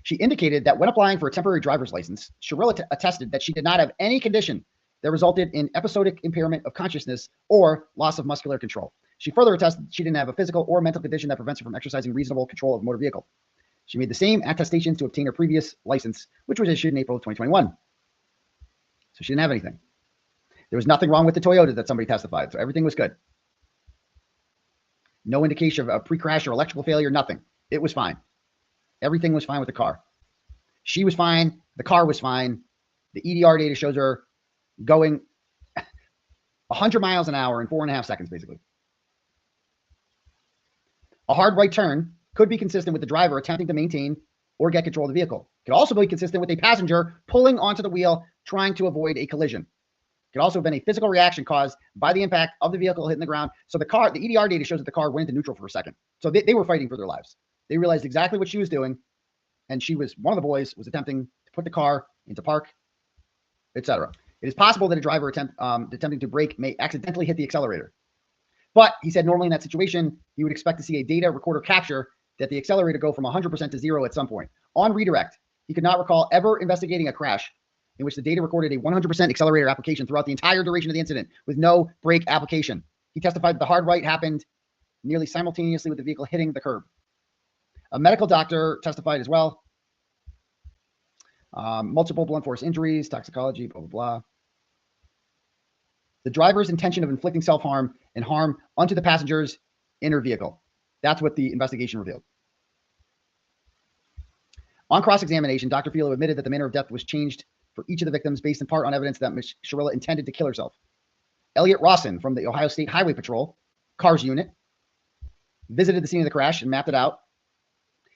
Speaker 1: She indicated that when applying for a temporary driver's license, Shirila attested that she did not have any condition that resulted in episodic impairment of consciousness or loss of muscular control. She further attested she didn't have a physical or mental condition that prevents her from exercising reasonable control of a motor vehicle. She made the same attestations to obtain her previous license, which was issued in April of 2021. So she didn't have anything. There was nothing wrong with the Toyota that somebody testified, so everything was good. No indication of a pre-crash or electrical failure, nothing. It was fine. Everything was fine with the car. She was fine. The car was fine. The EDR data shows her going 100 miles an hour in 4.5 seconds, basically. A hard right turn could be consistent with the driver attempting to maintain or get control of the vehicle. It could also be consistent with a passenger pulling onto the wheel, trying to avoid a collision. It could also have been a physical reaction caused by the impact of the vehicle hitting the ground. So the EDR data shows that the car went into neutral for a second. So they were fighting for their lives. They realized exactly what she was doing, and one of the boys was attempting to put the car into park, etc. It is possible that a driver attempting to brake may accidentally hit the accelerator. But he said normally in that situation, he would expect to see a data recorder capture that the accelerator go from 100% to 0 at some point. On redirect, he could not recall ever investigating a crash in which the data recorded a 100% accelerator application throughout the entire duration of the incident with no brake application. He testified that the hard right happened nearly simultaneously with the vehicle hitting the curb. A medical doctor testified as well. Multiple blunt force injuries, toxicology, blah, blah, blah. The driver's intention of inflicting self-harm and harm onto the passenger's inner vehicle. That's what the investigation revealed. On cross-examination, Dr. Filo admitted that the manner of death was changed for each of the victims based in part on evidence that Ms. Shirila intended to kill herself. Elliot Rawson from the Ohio State Highway Patrol, CARS unit, visited the scene of the crash and mapped it out.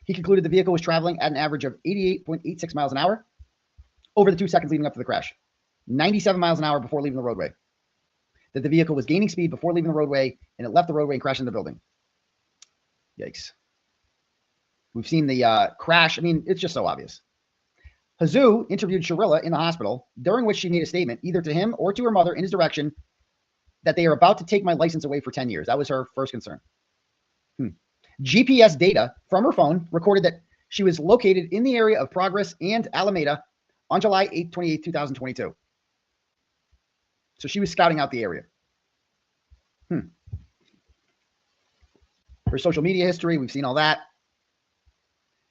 Speaker 1: He concluded the vehicle was traveling at an average of 88.86 miles an hour over the 2 seconds leading up to the crash, 97 miles an hour before leaving the roadway. That the vehicle was gaining speed before leaving the roadway, and it left the roadway and crashed into the building. Yikes. We've seen the crash. I mean, it's just so obvious. Hazu interviewed Shirila in the hospital, during which she made a statement, either to him or to her mother in his direction, that they are about to take my license away for 10 years. That was her first concern. GPS data from her phone recorded that she was located in the area of Progress and Alameda on July 28, 2022. So she was scouting out the area. Her social media history, we've seen all that.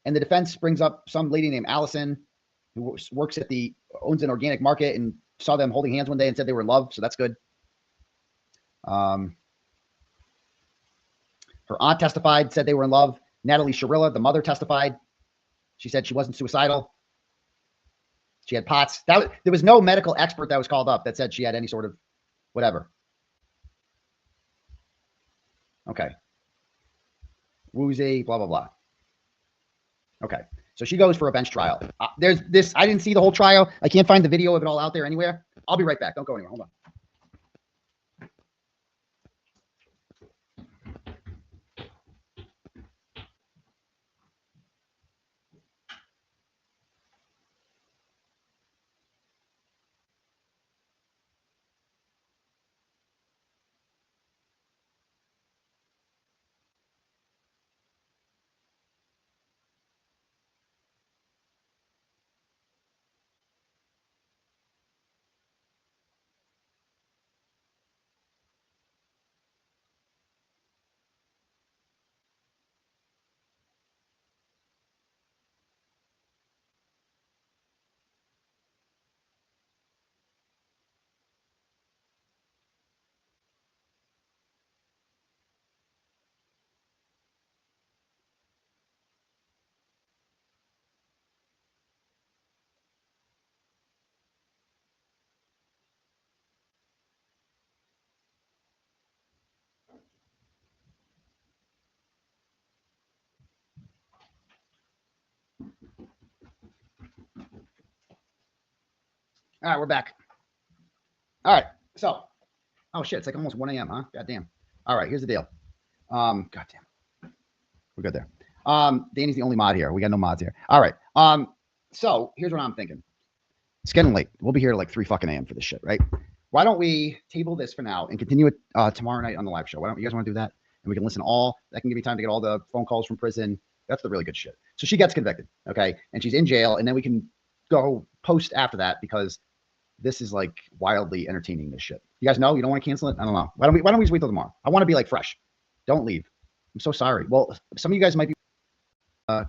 Speaker 1: And the defense brings up some lady named Allison who owns an organic market and saw them holding hands one day and said they were in love. So that's good. Her aunt testified, said they were in love. Natalie Shirila, the mother, testified. She said she wasn't suicidal. She had POTS. There was no medical expert that was called up that said she had any sort of whatever. Okay. Woozy, blah, blah, blah. Okay. So she goes for a bench trial. There's this. I didn't see the whole trial. I can't find the video of it all out there anywhere. I'll be right back. Don't go anywhere. Hold on. All right, we're back. All right, so, oh shit, it's like almost 1 a.m., huh? Goddamn. All right, here's the deal. Goddamn. We're good there. Danny's the only mod here. We got no mods here. All right. So here's what I'm thinking. It's getting late. We'll be here at like 3 fucking a.m. for this shit, right? Why don't we table this for now and continue it tomorrow night on the live show? Why don't you guys want to do that? And we can listen all. That can give me time to get all the phone calls from prison. That's the really good shit. So she gets convicted, okay, and she's in jail, and then we can go post after that because this is like wildly entertaining. This shit. You guys know you don't want to cancel it. I don't know. Why don't we just wait till tomorrow? I want to be like fresh. Don't leave. I'm so sorry. Well, some of you guys might be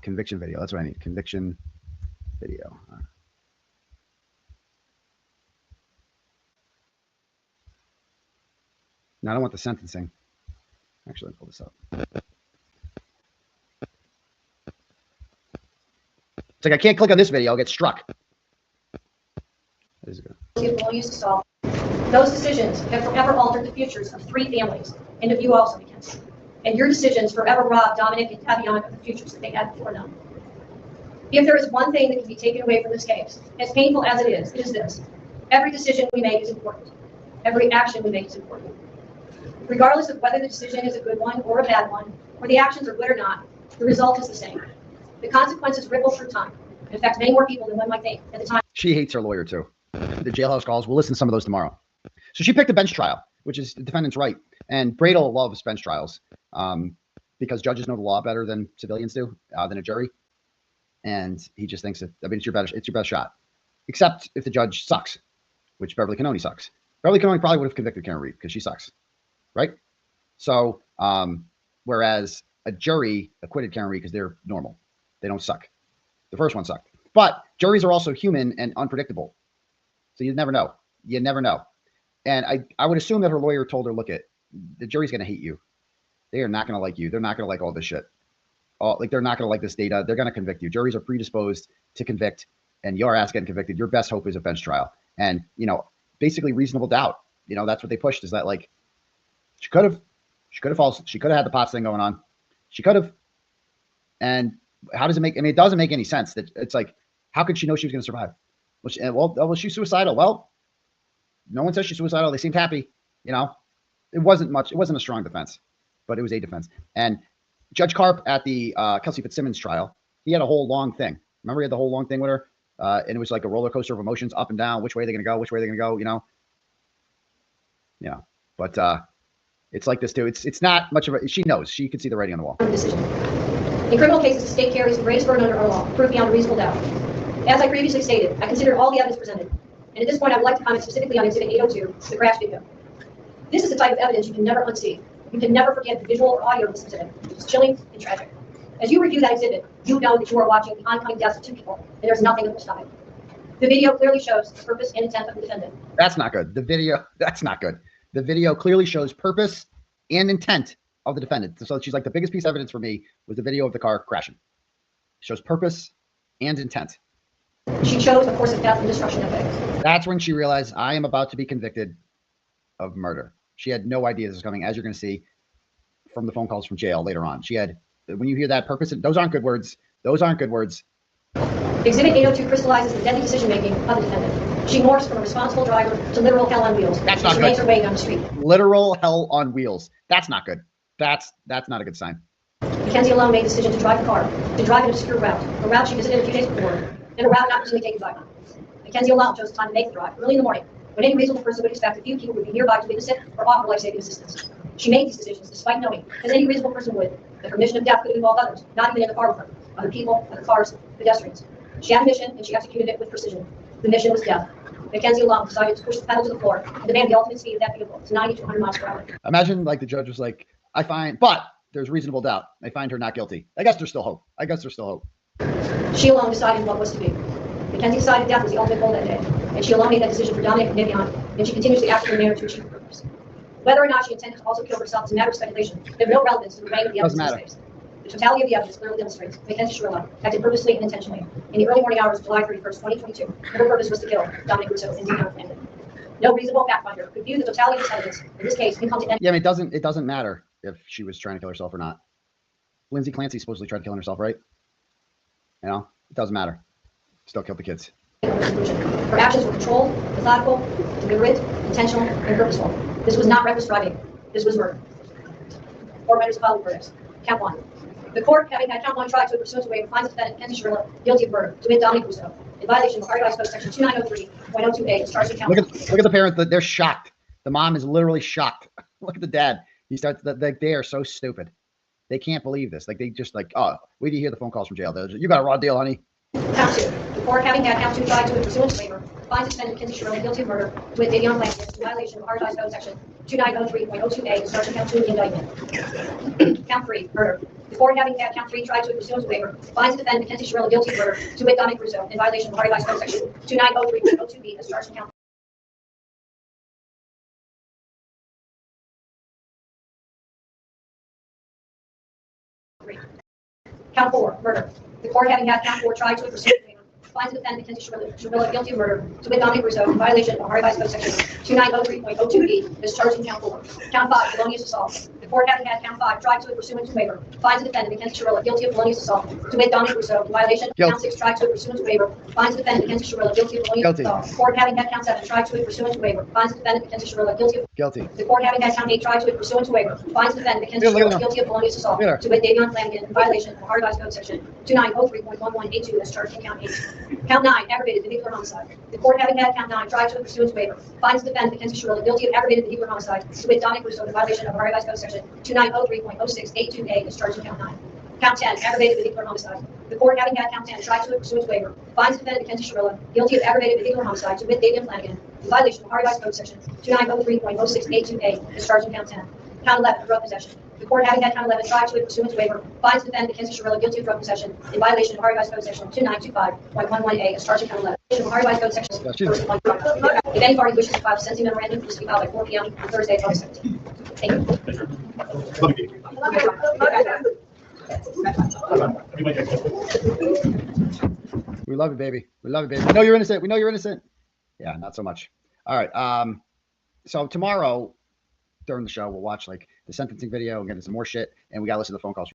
Speaker 1: conviction video. That's what I need. Conviction video. No, I don't want the sentencing. Actually, let me pull this up. It's like I can't click on this video. I'll get struck. That is good.
Speaker 18: Will use to solve. Those decisions have forever altered the futures of 3 families, and of you also, Mackenzie. And your decisions forever robbed Dominic and Tavion of the futures that they had before them. If there is one thing that can be taken away from this case, as painful as it is this. Every decision we make is important. Every action we make is important. Regardless of whether the decision is a good one or a bad one, or the actions are good or not, the result is the same. The consequences ripple through time and affect many more people than one might think at the time.
Speaker 1: She hates her lawyer too. The jailhouse calls. We'll listen to some of those tomorrow. So she picked a bench trial, which is the defendant's right. And Bradel loves bench trials because judges know the law better than civilians do, than a jury. And he just thinks that, I mean, it's your best shot. Except if the judge sucks, which Beverly Cannoni sucks. Beverly Cannoni probably would have convicted Karen Reed because she sucks. Right? So, whereas a jury acquitted Karen Reed because they're normal. They don't suck. The first one sucked. But juries are also human and unpredictable. So you never know. You never know. And I would assume that her lawyer told her, look, the jury's going to hate you. They are not going to like you. They're not going to like all this shit. They're not going to like this data. They're going to convict you. Juries are predisposed to convict, and your ass getting convicted. Your best hope is a bench trial. And, basically reasonable doubt. That's what they pushed, is that like, she could have had the POTS thing going on. She could have. And how does it make, it doesn't make any sense that it's like, how could she know she was going to survive? Was she suicidal? Well, no one says she's suicidal. They seemed happy. It wasn't a strong defense, but it was a defense. And Judge Karp at the Kelsey Fitzsimmons trial, he had a whole long thing. Remember, he had the whole long thing with her? And it was like a roller coaster of emotions, up and down. Which way are they going to go? Which way are they going to go? Yeah. But it's like this too. It's not much of a, she knows. She could see the writing on the wall.
Speaker 18: In criminal cases, the state carries the greatest burden under our law, proof beyond a reasonable doubt. As I previously stated, I considered all the evidence presented. And at this point, I would like to comment specifically on Exhibit 802, the crash video. This is the type of evidence you can never unsee. You can never forget the visual or audio of this exhibit. It's chilling and tragic. As you review that exhibit, you know that you are watching the oncoming deaths of 2 people, and there's nothing that will stop it. The video clearly shows the purpose and intent of the defendant.
Speaker 1: That's not good. That's not good. The video clearly shows purpose and intent of the defendant. So she's like, the biggest piece of evidence for me was the video of the car crashing. It shows purpose and intent.
Speaker 18: She chose a course of death and destruction of victims.
Speaker 1: That's when she realized, I am about to be convicted of murder. She had no idea this was coming, as you're going to see from the phone calls from jail later on. When you hear that purpose, those aren't good words. Those aren't good words.
Speaker 18: Exhibit 802 crystallizes the deadly decision-making of the defendant. She morphs from a responsible driver to literal hell on wheels.
Speaker 1: That's not good. She
Speaker 18: makes her way down the street.
Speaker 1: Literal hell on wheels. That's not good. That's not a good sign.
Speaker 18: Mackenzie alone made the decision to drive the car, to drive an obscure route, a route she visited a few days before, and a route not usually taken by her. Mackenzie alone chose the time to make the drive, early in the morning, when any reasonable person would expect a few people would be nearby to witness it or offer life-saving assistance. She made these decisions despite knowing, as any reasonable person would, that her mission of death could involve others, not even in the car with her, other people, other cars, pedestrians. She had a mission, and she executed it with precision. The mission was death. Mackenzie alone decided to push the pedal to the floor and demand the ultimate speed of that vehicle to 90 to 100 miles per hour.
Speaker 1: Imagine like the judge was like, but there's reasonable doubt. I find her not guilty. I guess there's still hope.
Speaker 18: She alone decided what was to be. Mackenzie decided death was the ultimate goal that day, and she alone made that decision for Dominic and Davion, and she continuously acted in a manner to achieve her purpose. Whether or not she intended to also kill herself is a matter of speculation. They have no relevance to the range of the evidence in this case. The totality of the evidence clearly demonstrates Mackenzie Shirila acted purposely and intentionally in the early morning hours of July 31st, 2022. Her purpose was to kill Dominic Russo and Davion Flandin. No reasonable fact finder could view the totality of this evidence in this case and come to any.
Speaker 1: Yeah, I mean, it doesn't matter if she was trying to kill herself or not. Lindsay Clancy supposedly tried killing herself, right? It doesn't matter. Still killed the kids.
Speaker 18: Her actions were controlled, methodical, deliberate, intentional, and purposeful. This was not reckless driving. This was murder. Court renders the following verdicts. Count 1. The court, having had count 1 tried to pursuant to waiver, finds the defendant, Mackenzie Shirila, guilty of murder, to wit Dominic Russo, in violation of Ohio Code Section 2903.02a, charged with count.
Speaker 1: Look at the parent. They're shocked. The mom is literally shocked. Look at the dad. He starts. They are so stupid. They can't believe this. Like they just like, oh, wait till you hear the phone calls from jail. You got a raw deal, honey.
Speaker 18: Count 2. The court, having had count 2 tried to pursuant to waiver, finds the defendant, Mackenzie Shirila, guilty of murder, to wit Davion Blanchard, in violation of Ohio Code Section 2903.02a, charged with count 2 in the indictment. Count 3, murder. The court, having had count 3 tried to pursuant to waiver, finds the defendant, Mackenzie Shirila, guilty of murder, to wit Dominic Russo, in violation of Ohio Code Section 2903.02b, as charged with count. Count 4, murder. The court, having had count 4 tried to pursuant to waiver, finds the defendant, Mackenzie Shirila, guilty of murder, to wit Dominic Russo, in violation of Ohio Code Section 2903.02b, is charged in count 4. Count 5, felonious assault. The court, having had count 5 tried to pursuant to waiver, finds the defendant, Mackenzie Shirila, guilty of felonious assault, to wit Dominic Russo, in violation of count 6 tried to pursuant to waiver, finds the defendant, Mackenzie Shirila, guilty of felonious assault. The court, having had count 7 tried to pursuant to waiver, finds the defendant, Mackenzie Shirila, guilty. The court, having had count 8 tried to pursuant to waiver, finds the defendant, Mackenzie Shirila, guilty of felonious assault, to wit Davion Flanagan, in violation of Ohio Code Section 2903.11a2, as charged in count 8. Count 9, aggravated vehicular homicide. The court, having had count 9 tried to pursuant to waiver, finds the defendant, Mackenzie Shirila, guilty of aggravated vehicular homicide, to wit Dominic Russo, in violation of Ohio Code Section 2903.06a2a, as charged in count 9. Count 10, aggravated vehicular homicide. The court, having had count 10 tried to pursuant to waiver, finds the defendant, Mackenzie Shirila, guilty of aggravated vehicular homicide, to wit Davion Flanagan, in violation of Ohio Code Section 2903.06a2a, as charged in count 10. Count 11, drug possession. The court, having had count 11 tried to pursuant to waiver, finds the defendant, Mackenzie Shirila, guilty of drug possession, in violation of Ohio Code Section 2925.11a, as charged in count 11. Ohio Code Section. If any party wishes to file a sentencing memorandum, please be filed by 4 p.m. on Thursday, August 17th. Thank
Speaker 1: you. We love you, baby. We love you, baby. We know you're innocent. We know you're innocent. Yeah, not so much. All right. So tomorrow during the show, we'll watch like the sentencing video and get into some more shit, and we got to listen to the phone calls.